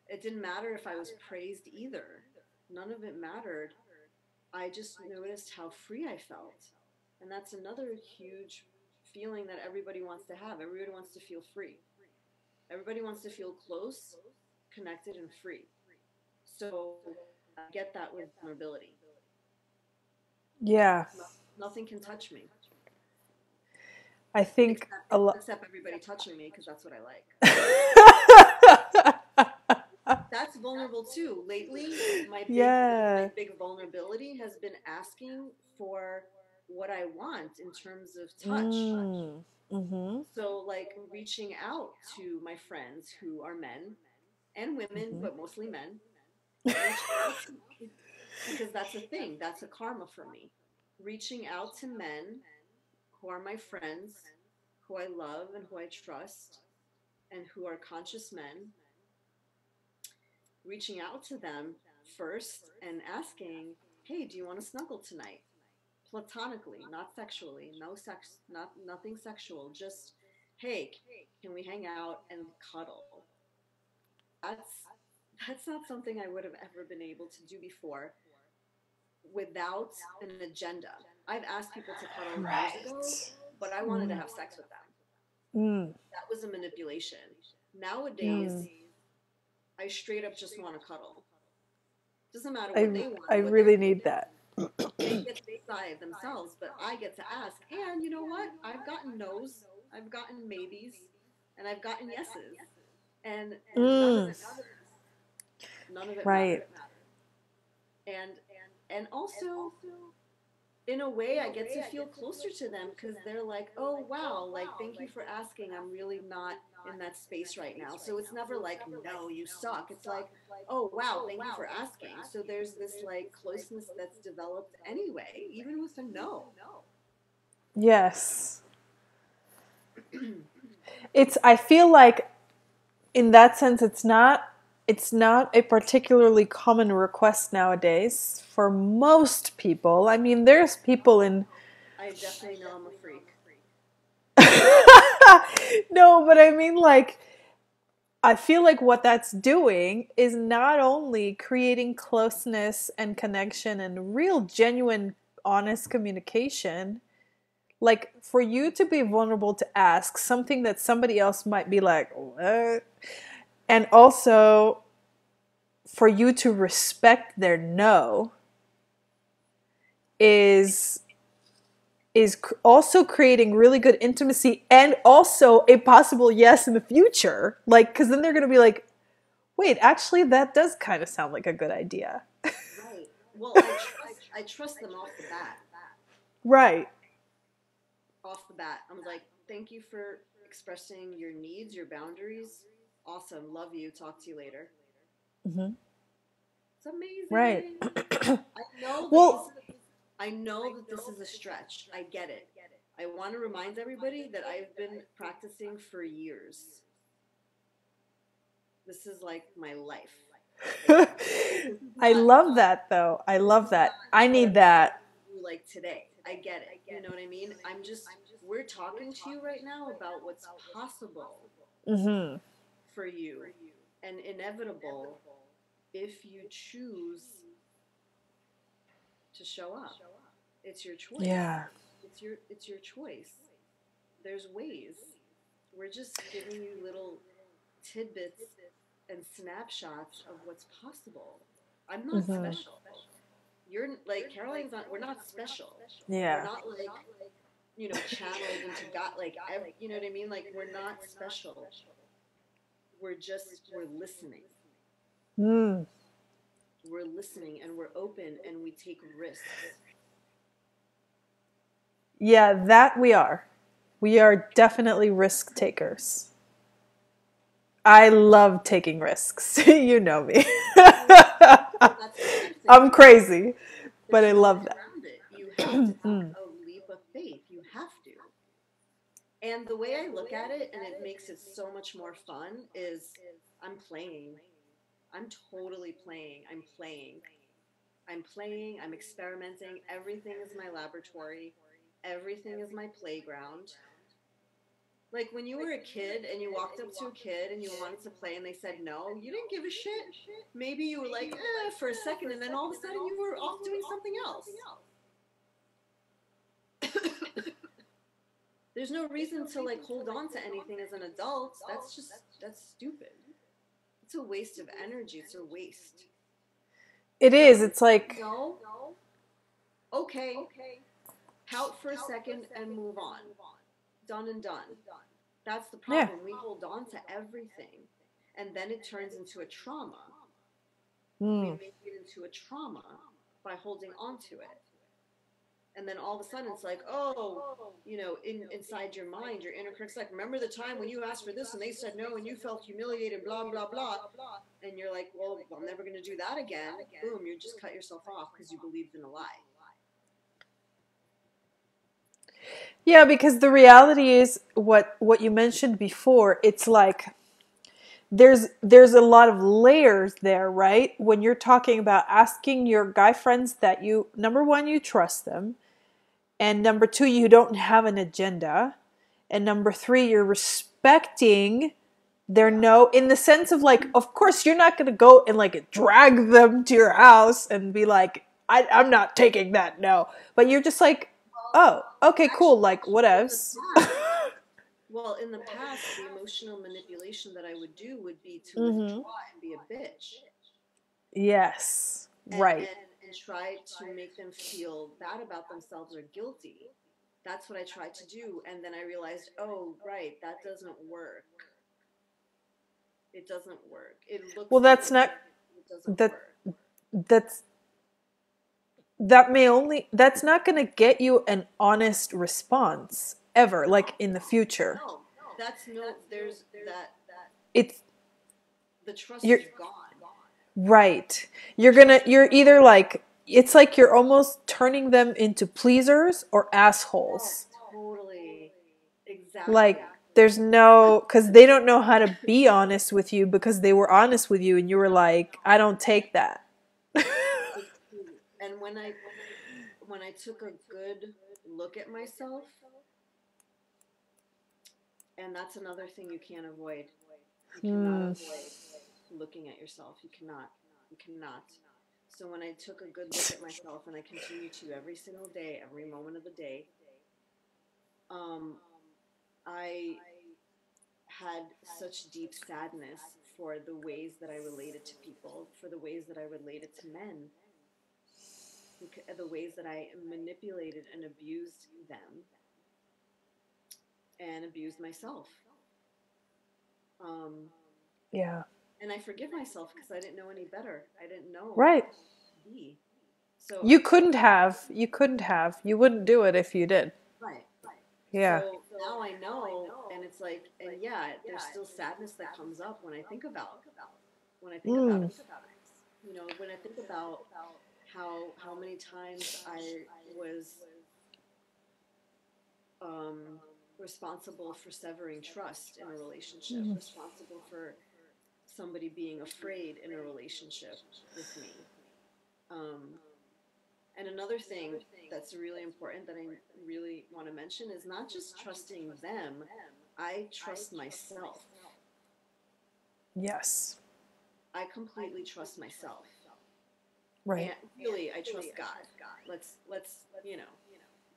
It didn't matter if I was praised either. None of it mattered. I just noticed how free I felt. And that's another huge feeling that everybody wants to have. Everybody wants to feel free. Everybody wants to feel close, connected, and free. So I get that with vulnerability. Yeah. Nothing can touch me I think except a lot. except everybody touching me because that's what I like. That's vulnerable too. Lately, my Yeah. big vulnerability has been asking for what I want in terms of touch. Mm. Mm-hmm. So like reaching out to my friends who are men and women, Mm-hmm. but mostly men, reaching out to because that's a thing. That's a karma for me. Reaching out to men who are my friends, who I love and who I trust, and who are conscious men, reaching out to them first and asking, "Hey, do you want to snuggle tonight?" Platonically, not sexually, no sex, not nothing sexual, just, "Hey, can we hang out and cuddle?" That's not something I would have ever been able to do before without an agenda. I've asked people to cuddle years ago, Right. but I wanted to Mm. have sex with them. Mm. That was a manipulation. Nowadays, Mm. I straight up just want to cuddle. Doesn't matter what I they want I or what they're really need feeling. that. They get to decide themselves, but I get to ask. And you know what? I've gotten no's, I've gotten maybes, and I've gotten yeses. And Mm. none of it Right. mattered. And and also in a way I get to feel closer to them because they're like, oh wow, like thank you for asking. I'm really not in that space right now. So it's never like, no, you suck. It's like, oh wow, thank you for asking. So there's this like closeness that's developed anyway, even with a no. Yes. I feel like in that sense, it's not a particularly common request nowadays for most people. I mean, there's people in I definitely know I'm a freak. no, but I mean, like, I feel like what that's doing is not only creating closeness and connection and real, genuine, honest communication, like for you to be vulnerable to ask something that somebody else might be like, what? And also for you to respect their no is also creating really good intimacy and also a possible yes in the future. Like, because then they're going to be like, wait, actually, that does kind of sound like a good idea. Right. Well, I trust them off the bat. Right. Off the bat, I'm like, thank you for expressing your needs, your boundaries. Awesome. Love you. Talk to you later. Mm-hmm. It's Right. amazing. I know that Well, I know that this is a stretch. I get it. I want to remind everybody that I've been practicing for years. This is like my life. I love that though. I love that. I need that. Like today. I get it. You know what I mean? We're talking to you right now about what's possible Mm-hmm. for you and inevitable if you choose to show up. It's your choice. Yeah. It's your choice. There's ways. We're just giving you little tidbits and snapshots of what's possible. I'm not Mm-hmm. special. You're like Caroline's not. We're not special. Yeah. We're not like channeled into God. Like you know what I mean? Like we're not special. We're listening. Mm. We're listening and we're open and we take risks. Yeah, that we are. We are definitely risk takers. I love taking risks. You know me. I'm crazy, but I love that. You have to take a leap of faith. You have to. And the way I look at it, and it makes it so much more fun, is I'm playing. I'm totally playing. I'm playing. I'm experimenting. Everything is my laboratory. Everything is my playground. Like when you were a kid and you walked up to a kid and you wanted to play and they said no, you didn't give a shit. Maybe you were like, for a second, and then all of a sudden you were off doing something else. There's no reason to like hold on to anything as an adult. That's stupid. It's a waste of energy. It's a waste. It is. It's like no. Okay. Pout for a second and move on. Done and done. That's the problem. Yeah. We hold on to everything, and then it turns into a trauma. We make it into a trauma by holding on to it. And then all of a sudden it's like, inside your mind, your inner critic's like, remember the time when you asked for this and they said no and you felt humiliated, blah, blah, blah. And you're like, well, I'm never going to do that again. Boom, you just cut yourself off because you believed in a lie. Yeah, because the reality is what you mentioned before, it's like there's a lot of layers there, right? When you're talking about asking your guy friends that you, number one, you trust them. And number two, you don't have an agenda. And number three, you're respecting their no in the sense of like, of course, you're not going to go and like drag them to your house and be like, I'm not taking that no. But you're just like, oh, okay, cool. Like, what else? Well, in the past, the emotional manipulation that I would do would be to withdraw and be a bitch. Yes, right. And try to make them feel bad about themselves or guilty. That's what I tried to do. And then I realized, oh, right, that doesn't work. It doesn't work. It looks well, that's like not, it doesn't work. That's not going to get you an honest response ever, like in the future. No, there's that. It's, the trust is gone. Right. You're either like, it's like you're almost turning them into pleasers or assholes. Oh, totally. Exactly. Like, there's no, because they don't know how to be honest with you because they were honest with you and you were like, I don't take that. It's true. And when I took a good look at myself, and that's another thing you can't avoid. You cannot Hmm. avoid looking at yourself. You cannot. You cannot. So when I took a good look at myself, and I continue to every single day, every moment of the day, um, I had such deep sadness for the ways that I related to people, for the ways that I related to men, the ways that I manipulated and abused them and abused myself. Um, Yeah. and I forgive myself because I didn't know any better. I didn't know Right. how to be. So, You couldn't have. You couldn't have. You wouldn't do it if you did. right. Yeah. So now I know, and it's like, and yeah, there's still sadness that comes up when I think about Mm. it. When I think about how many times I was um, responsible for severing trust in a relationship, responsible for somebody being afraid in a relationship with me. Um, and another thing that's really important that I really want to mention is not just trusting them, I trust myself. Yes. I completely trust myself. Right. And really, I trust God. Let's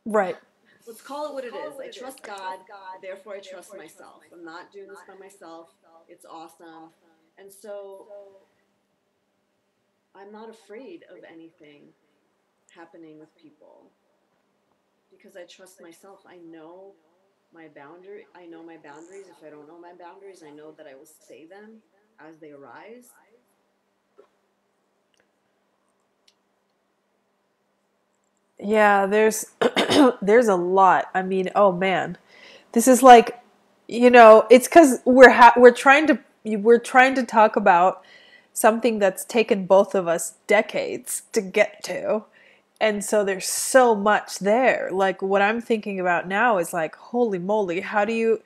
Right. let's call it what it is. I trust God, therefore I trust myself. I'm not doing this by myself. It's awesome. And so I'm not afraid of anything happening with people because I trust myself. I know my boundaries. If I don't know my boundaries, I know that I will say them as they arise. Yeah, there's there's a lot. I mean, oh man. This is like, it's cuz we're trying to talk about something that's taken both of us decades to get to. And so there's so much there. Like what I'm thinking about now is like, holy moly, how do you,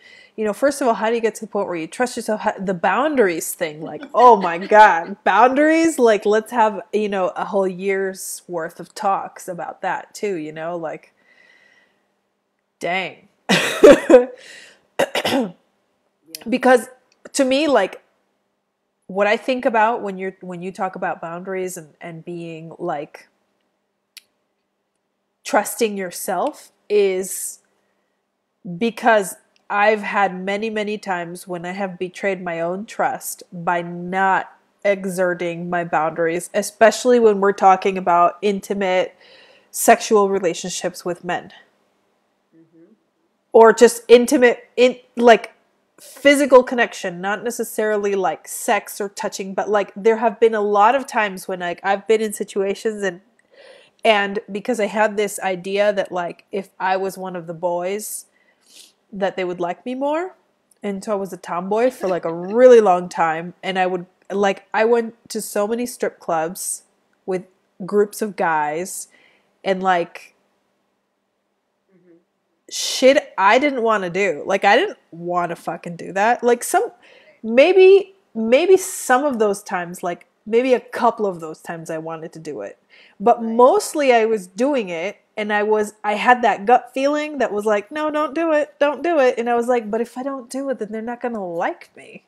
first of all, how do you get to the point where you trust yourself? The boundaries thing, like, oh my God, boundaries. Like, let's have, a whole year's worth of talks about that too, like, dang. Yeah. Because to me, like, what I think about when you talk about boundaries and being like trusting yourself is because I've had many, many times when I have betrayed my own trust by not exerting my boundaries, especially when we're talking about intimate sexual relationships with men Mm-hmm. or just intimate in like physical connection, not necessarily like sex or touching, but like there have been a lot of times when like I've been in situations and because I had this idea that like if I was one of the boys that they would like me more. And so I was a tomboy for like a really long time. And I went to so many strip clubs with groups of guys and like Mm-hmm. shit I didn't want to do. Like I didn't want to fucking do that. Like Right. maybe some of those times, like maybe a couple of those times I wanted to do it. But Right. mostly I was doing it and I had that gut feeling that was like, no, don't do it. Don't do it. And I was like, but if I don't do it, then they're not going to like me.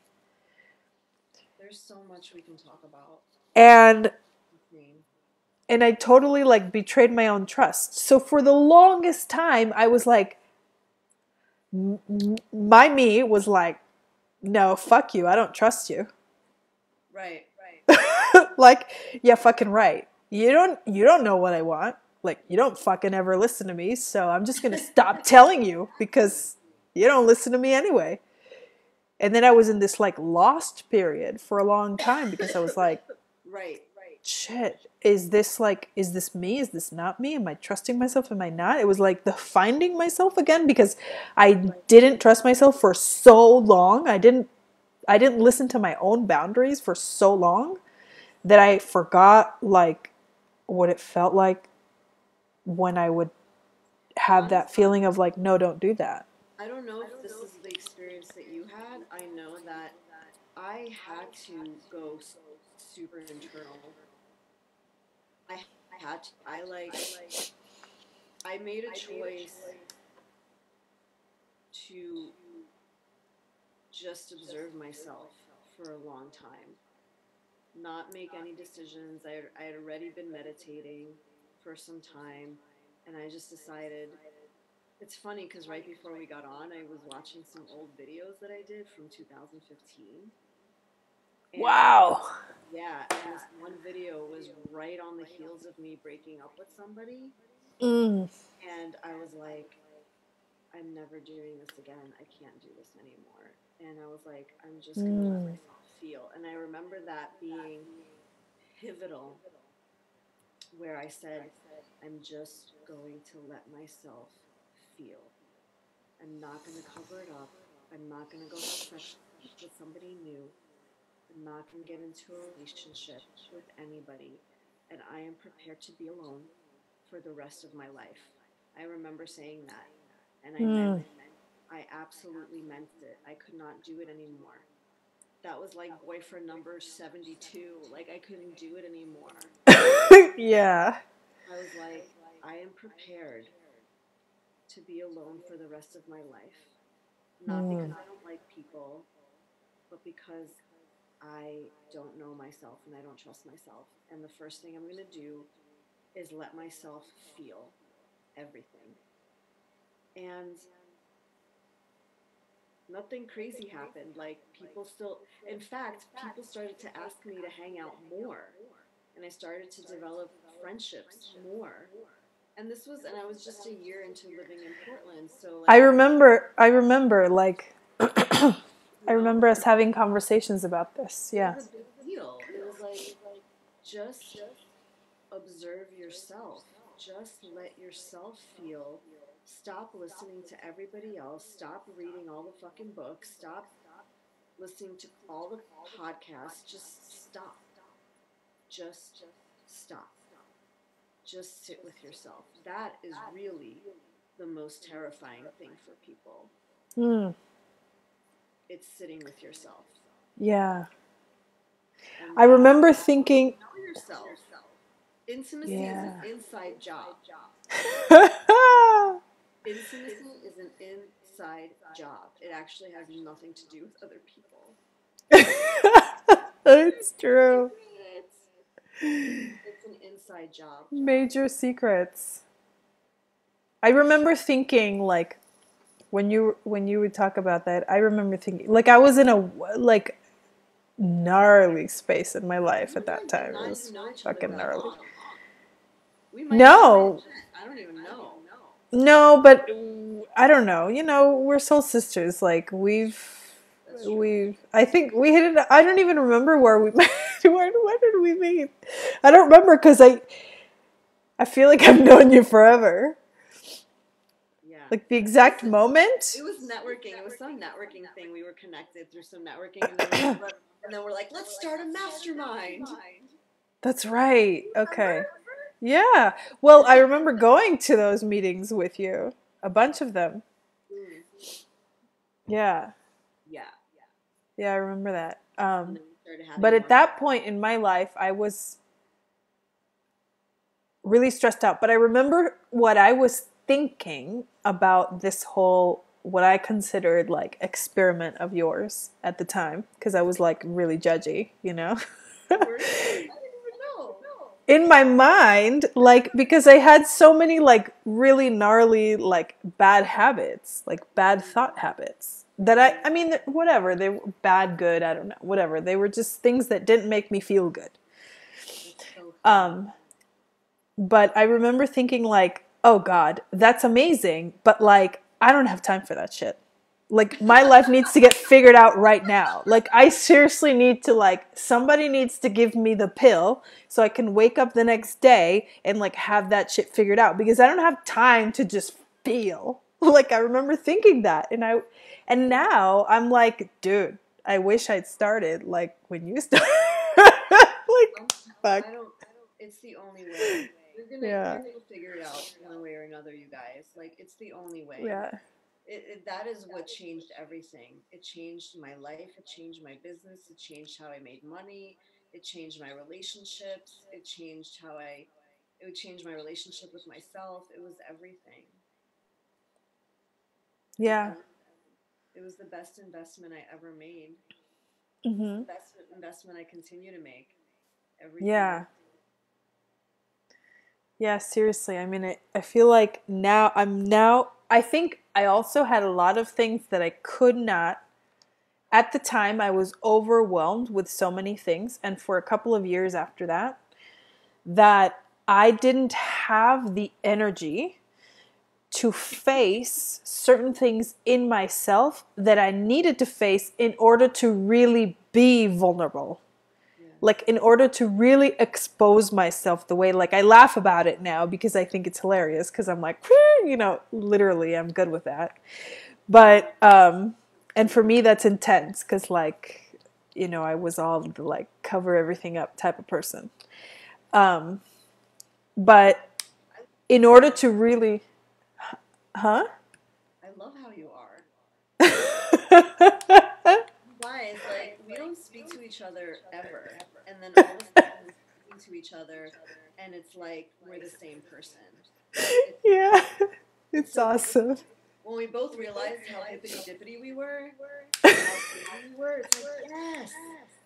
There's so much we can talk about. And Name. and I totally like betrayed my own trust. So for the longest time I was like my me was like, no, fuck you. I don't trust you. Right. Like, yeah, fucking right. You don't know what I want. Like, you don't fucking ever listen to me, so I'm just gonna stop telling you because you don't listen to me anyway. And then I was in this like lost period for a long time because I was like, Right. shit, is this me? Is this not me? Am I trusting myself? Am I not? It was like the finding myself again because I didn't trust myself for so long. I didn't listen to my own boundaries for so long that I forgot like what it felt like when I would have that feeling of like, no, don't do that. I don't know if this is the experience that you had. I know that I had to go super internal. I had to. I made a choice to just observe myself for a long time, not make any decisions. I had already been meditating for some time, and I just decided. It's funny because right before we got on, I was watching some old videos that I did from 2015. And Wow. yeah, and this one video was right on the heels of me breaking up with somebody. Mm. And I was like, I'm never doing this again. I can't do this anymore. And I was like, I'm just going to let Mm. myself feel. And I remember that being pivotal, where I said, I'm just going to let myself feel. I'm not going to cover it up. I'm not going to go have sex with somebody new. I'm not going to get into a relationship with anybody. And I am prepared to be alone for the rest of my life. I remember saying that. And I meant Mm. it. I absolutely meant it. I could not do it anymore. That was like boyfriend number 72. Like, I couldn't do it anymore. Yeah. I was like, I am prepared to be alone for the rest of my life. Not because Mm. I don't like people, but because I don't know myself and I don't trust myself. And the first thing I'm going to do is let myself feel everything. And nothing crazy happened. Like, people still, in fact, people started to ask me to hang out more. And I started to develop friendships more. And I was just a year into living in Portland. So, I like, remember. I remember. Like, I you know, remember us having conversations about this. it Yeah. was a big deal. It was like, just observe yourself. Just let yourself feel. Stop listening to everybody else. Stop reading all the fucking books. Stop listening to all the podcasts. Just stop. Just stop. Just sit with yourself. That is really the most terrifying thing for people. Mm. It's sitting with yourself. Yeah. And I that, remember thinking. know yourself. Intimacy is an Yeah. inside job. Intimacy is an inside job. It actually has nothing to do with other people. It's true. It's an inside job. Major secrets. I remember thinking like when you would talk about that, I remember thinking like I was in a like gnarly space in my life at You and that I did time. It not was even know each other fucking that gnarly. long. We might have met. No, I don't even know. no, but I don't know. You know, we're soul sisters. Like That's true. we've. I think we hit it. I don't even remember where we met. Where did we meet? I don't remember because I feel like I've known you forever. Yeah. Like the exact moment. It was networking. It was some networking thing. We were connected through some networking, and then we're like, let's start a mastermind. That's right. Remember? Okay. Yeah. Well, I remember going to those meetings with you. A bunch of them. Mm. Yeah. Yeah. Yeah, I remember that. And then we started But having at more. that point in my life, I was really stressed out. But I remember what I was thinking about this whole, what I considered like experiment of yours at the time, because I was like really judgy, you know? Were you? I didn't even know. In my mind, like, because I had so many like really gnarly like bad habits, like bad thought habits that I mean whatever, they were bad, good, I don't know, whatever, they were just things that didn't make me feel good. That's so funny. um but I remember thinking like, oh god, that's amazing, but like I don't have time for that shit. Like my life needs to get figured out right now. Like I seriously need to, like, somebody needs to give me the pill so I can wake up the next day and like have that shit figured out, because I don't have time to just feel. Like I remember thinking that, and now I'm like, dude, I wish I'd started like when you started. Like fuck. I don't. It's the only way. Yeah. You're gonna figure it out one way or another, you guys. Like, it's the only way. Yeah. That is what changed everything. It changed my life. It changed my business. It changed how I made money. It changed my relationships. It would change my relationship with myself. It was everything. It was Yeah. everything. It was the best investment I ever made. It's the Hmm. best investment I continue to make every single Yeah. Yeah, seriously. I mean, I feel like I think I also had a lot of things that I could not, at the time, I was overwhelmed with so many things. And for a couple of years after that, that I didn't have the energy to face certain things in myself that I needed to face in order to really be vulnerable. Yes. Like in order to really expose myself the way, like I laugh about it now because I think it's hilarious because I'm like, literally I'm good with that. But and for me that's intense because like, I was all the like cover everything up type of person. Um, but in order to really, huh? I love how you are. uh, Guys, like we don't speak to each other ever, and then all of a sudden we're speaking to each other, and it's like we're the same person. It's yeah, it's it's so crazy. awesome. When we both realized how hippity dippity we were and how crazy we were, it's like yes,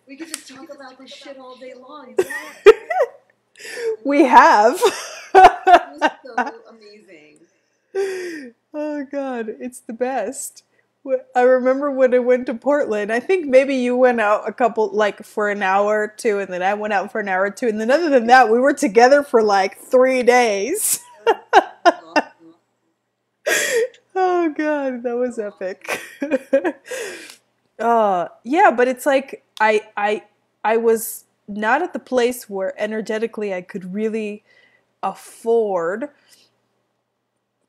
we could just talk about this shit all day long. Yes, it We was have. it was so amazing. Oh God, it's the best. I remember when I went to Portland. I think maybe you went out a couple, like for an hour or two, and then I went out for an hour or two, and then other than that, we were together for like 3 days. It was awesome. Oh God, that was epic. Yeah, but it's like I was not at the place where energetically I could really afford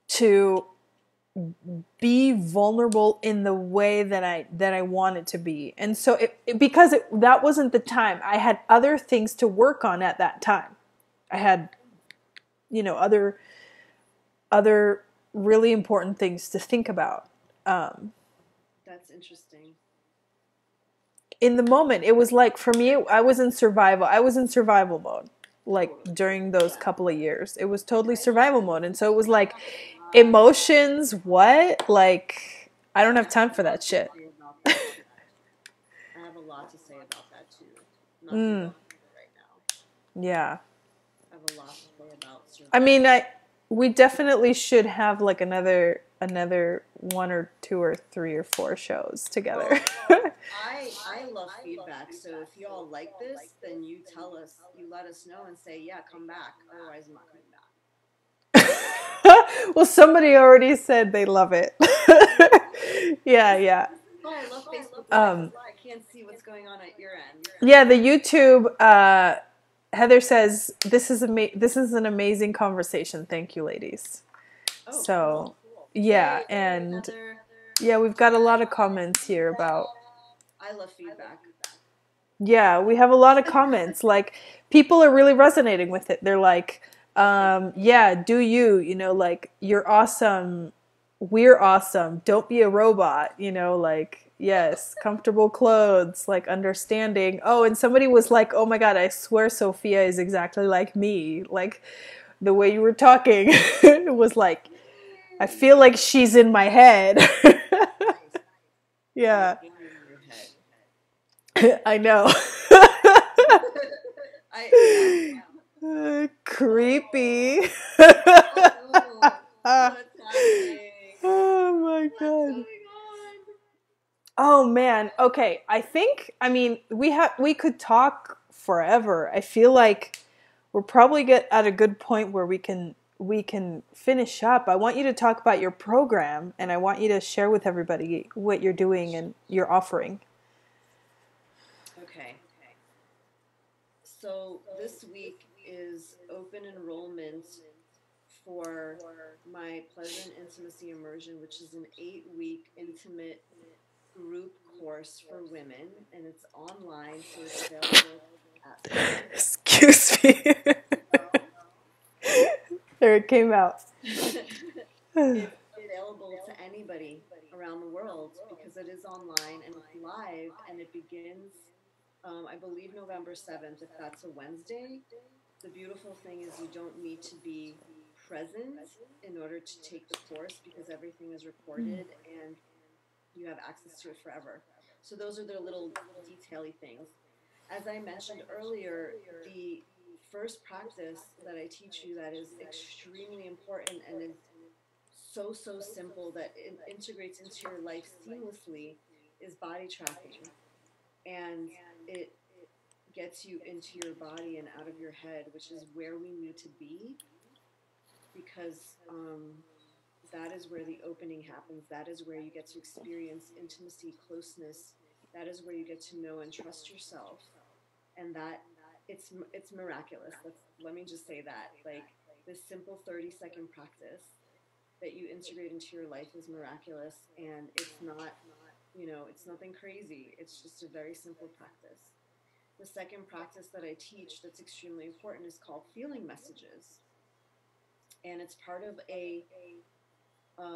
to be vulnerable in the way that I wanted to be. And so because that wasn't the time. I had other things to work on at that time. I had, other really important things to think about. Um, That's interesting. in the moment, it was like for me, I was in survival. I was in survival mode. Like Totally. during those Yeah. couple of years, it was totally survival mode. And so it was like emotions, what? Like I don't have I have time a for lot that to shit. say about that too. I have a lot to say about that too. I'm not going to Mm, go into it right now. yeah. I have a lot to say about I survival. mean, we definitely should have like another one or two or three or four shows together. Well, I love feedback. So if you all like this, then you tell us, you let us know and say, yeah, come back. Otherwise, I'm not coming back. Well, somebody already said they love it. Yeah, This yeah. this is why I love Facebook Live Um, because I can't see what's going on at your end. yeah, the YouTube. Heather says this is an amazing conversation. Thank you, ladies. Oh, So, cool. yeah, Yay, and Heather. yeah, we've got a lot of comments here about. I love feedback. Yeah, we have a lot of comments. Like people are really resonating with it. They're like, Okay, yeah, do you, like you're awesome. We're awesome. Don't be a robot, like yes, comfortable clothes, like understanding. Oh, and somebody was like, "Oh my God, I swear Sophia is exactly like me." Like the way you were talking, it was like I yay. feel like she's in my head. Nice. I Yeah. am in your head. I know. Yeah. Creepy. Oh no. What's happening? Oh my What's God. going on? Oh man. Okay. I mean, we could talk forever. I feel like we're probably get at a good point where we can finish up. I want you to talk about your program and I want you to share with everybody what you're doing and your offering. Okay. So this week is open enrollment for my Pleasant Intimacy Immersion, which is an 8-week intimate group course for women, and it's online, so it's available at Excuse me. There it came out. it's available to anybody anybody around the world because it is online and it's live and it begins, I believe, November 7th, if that's a Wednesday. The beautiful thing is you don't need to be present in order to take the course because everything is recorded and you have access to it forever. So those are the little detaily things. As I mentioned earlier, the first practice that I teach you that is extremely important and is so simple that it integrates into your life seamlessly is body tracking. And it gets you into your body and out of your head, which is where we need to be because that is where the opening happens. That is where you get to experience intimacy, closeness. That is where you get to know and trust yourself. And that it's miraculous. Let me just say that. Like this simple 30-second practice that you integrate into your life is miraculous, and it's not, it's nothing crazy. It's just a very simple practice. The second practice that I teach that's extremely important is called feeling messages. And it's part of a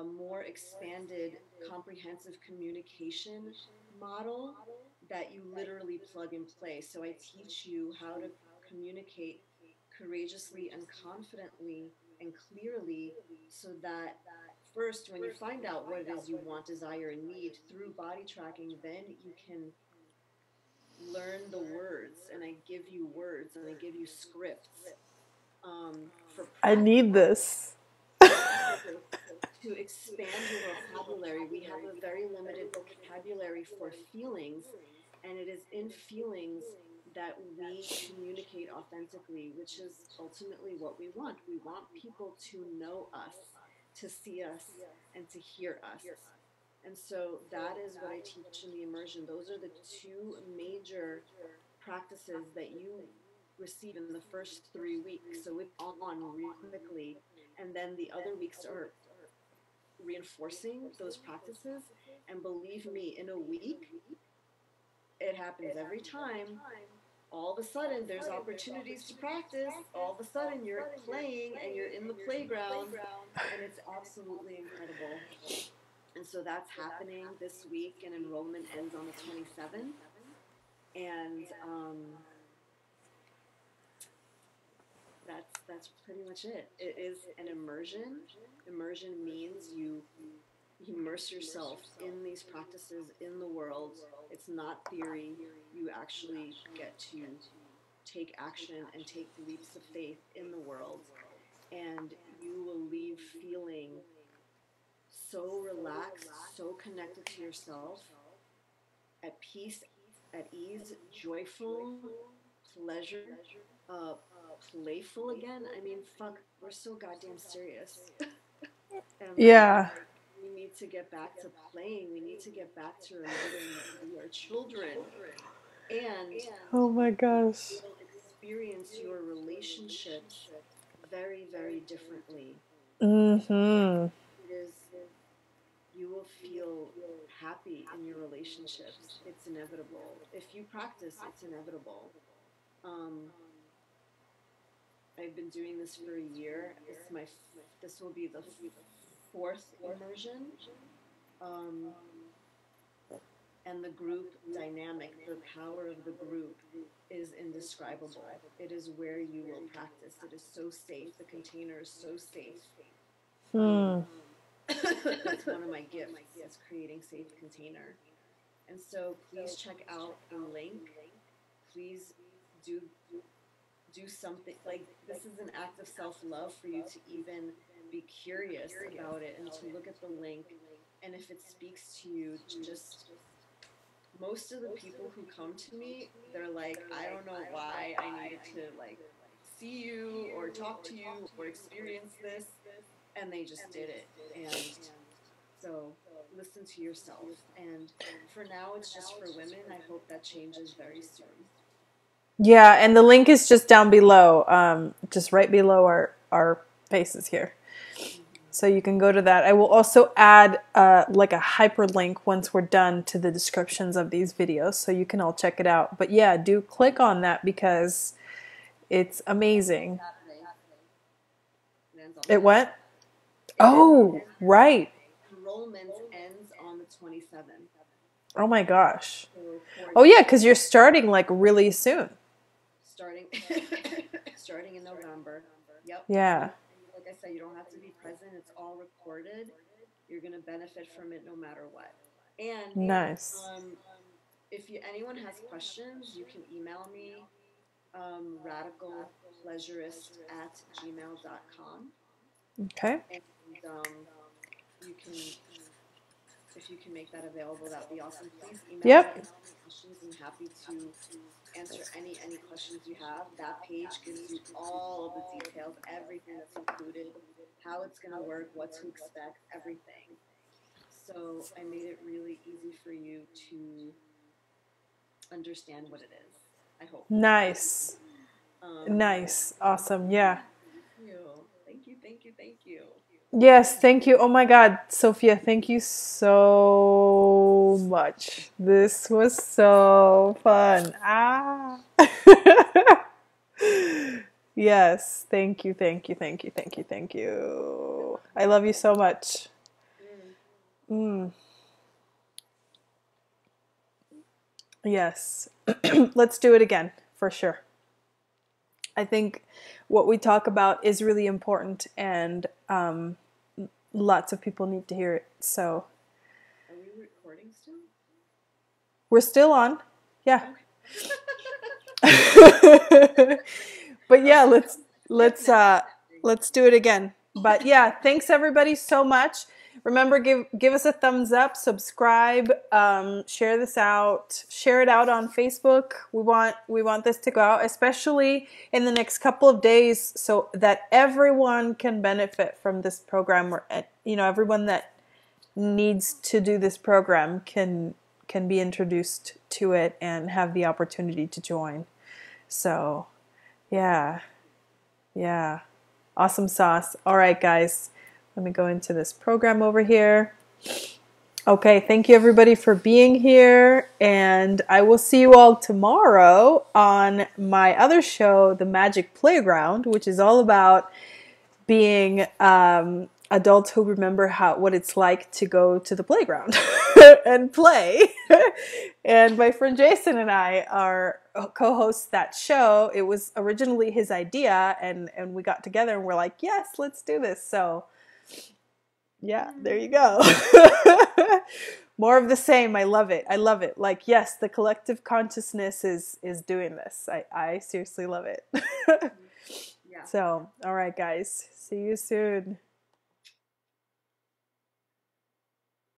more expanded, comprehensive communication model that you literally plug and play. So I teach you how to communicate courageously and confidently and clearly so that first, when you find out what it is you want, desire, and need through body tracking, then you can learn the words. And I give you words and I give you scripts for I practice. need this. To expand your vocabulary. We have a very limited vocabulary for feelings, and it is in feelings that we communicate authentically, which is ultimately what we want. We want people to know us, to see us, and to hear us. And so that is what I teach in the immersion. Those are the two major practices that you receive in the first 3 weeks. So it's on really quickly. And then the other weeks are reinforcing those practices. And believe me, in a week, it happens every time. All of a sudden, there's opportunities to practice. All of a sudden, you're playing and you're in the playground, and it's absolutely incredible. And so that's happening this week, and enrollment ends on the 27th. And that's pretty much it. It is an immersion. Immersion means you immerse yourself in these practices in the world. It's not theory. You actually get to take action and take leaps of faith in the world. And you will leave feeling so relaxed, so connected to yourself, at peace, at ease, joyful, pleasure, uh, playful again. I mean, fuck, we're so goddamn serious. And Yeah. we need to get back to playing. We need to get back to remembering that we are children. And Oh my gosh. you'll experience your relationships very, very differently. Mm-hmm. It is, you will feel happy in your relationships. It's inevitable. If you practice, it's inevitable. Um, I've been doing this for a year. This will be the fourth immersion. Um, and the group dynamic, the power of the group is indescribable. It is where you will practice. It is so safe. The container is so safe. That's one of my gifts, is creating safe container. And so please check out the link. Please do something. Like, this is an act of self-love for you to even be curious about it and to look at the link. And if it speaks to you, just, most of the people who come to me, they're like, I don't know why I needed to like see you or talk to you or experience this, and they just did it. And so listen to yourself. And for now, it's just for women. I hope that changes very soon. Yeah, and the link is just down below, just right below our faces here. So you can go to that. I will also add like a hyperlink once we're done to the descriptions of these videos, so you can all check it out. But yeah, do click on that because it's amazing. It went? Oh, right. enrollment ends on the 27th. Oh my gosh. So Oh yeah, because you're starting like really soon. starting starting in November. Yep. Yeah. And like I said, you don't have to be present. It's all recorded. You're gonna benefit from it no matter what. And Nice. if anyone has questions, you can email me, radicalpleasurist@gmail.com. Okay. And you can, if you can make that available, that would be awesome. Please email me Yep. if you have any questions. I'm happy to answer any questions you have. That page gives you all of the details, everything that's included, how it's going to work, what to expect, everything. So I made it really easy for you to understand what it is, I hope. Nice. Nice. Awesome. Yeah. Thank you, thank you, thank you. Yes, thank you. Oh my God, Sophia, thank you so much. This was so fun. Ah. Yes, thank you, thank you, thank you, thank you, thank you. I love you so much. Mm. Yes. Let's do it again, for sure. I think what we talk about is really important, and lots of people need to hear it. So, are we recording still? We're still on. Yeah. Okay. But yeah, let's do it again. But yeah, thanks everybody so much. Remember, give us a thumbs up, subscribe, share this out, share it out on Facebook. We want this to go out, especially in the next couple of days, so that everyone can benefit from this program. Or everyone that needs to do this program can be introduced to it and have the opportunity to join. So, yeah. Awesome sauce. All right, guys. Let me go into this program over here. Okay, thank you everybody for being here, and I will see you all tomorrow on my other show, The Magic Playground, which is all about being adults who remember what it's like to go to the playground and play. And my friend Jason and I are co-hosts that show. It was originally his idea, and we got together and we're like, yes, let's do this. So yeah, there you go. More of the same. I love it. Like, yes, the collective consciousness is doing this. I seriously love it. Yeah. So, all right, guys. See you soon.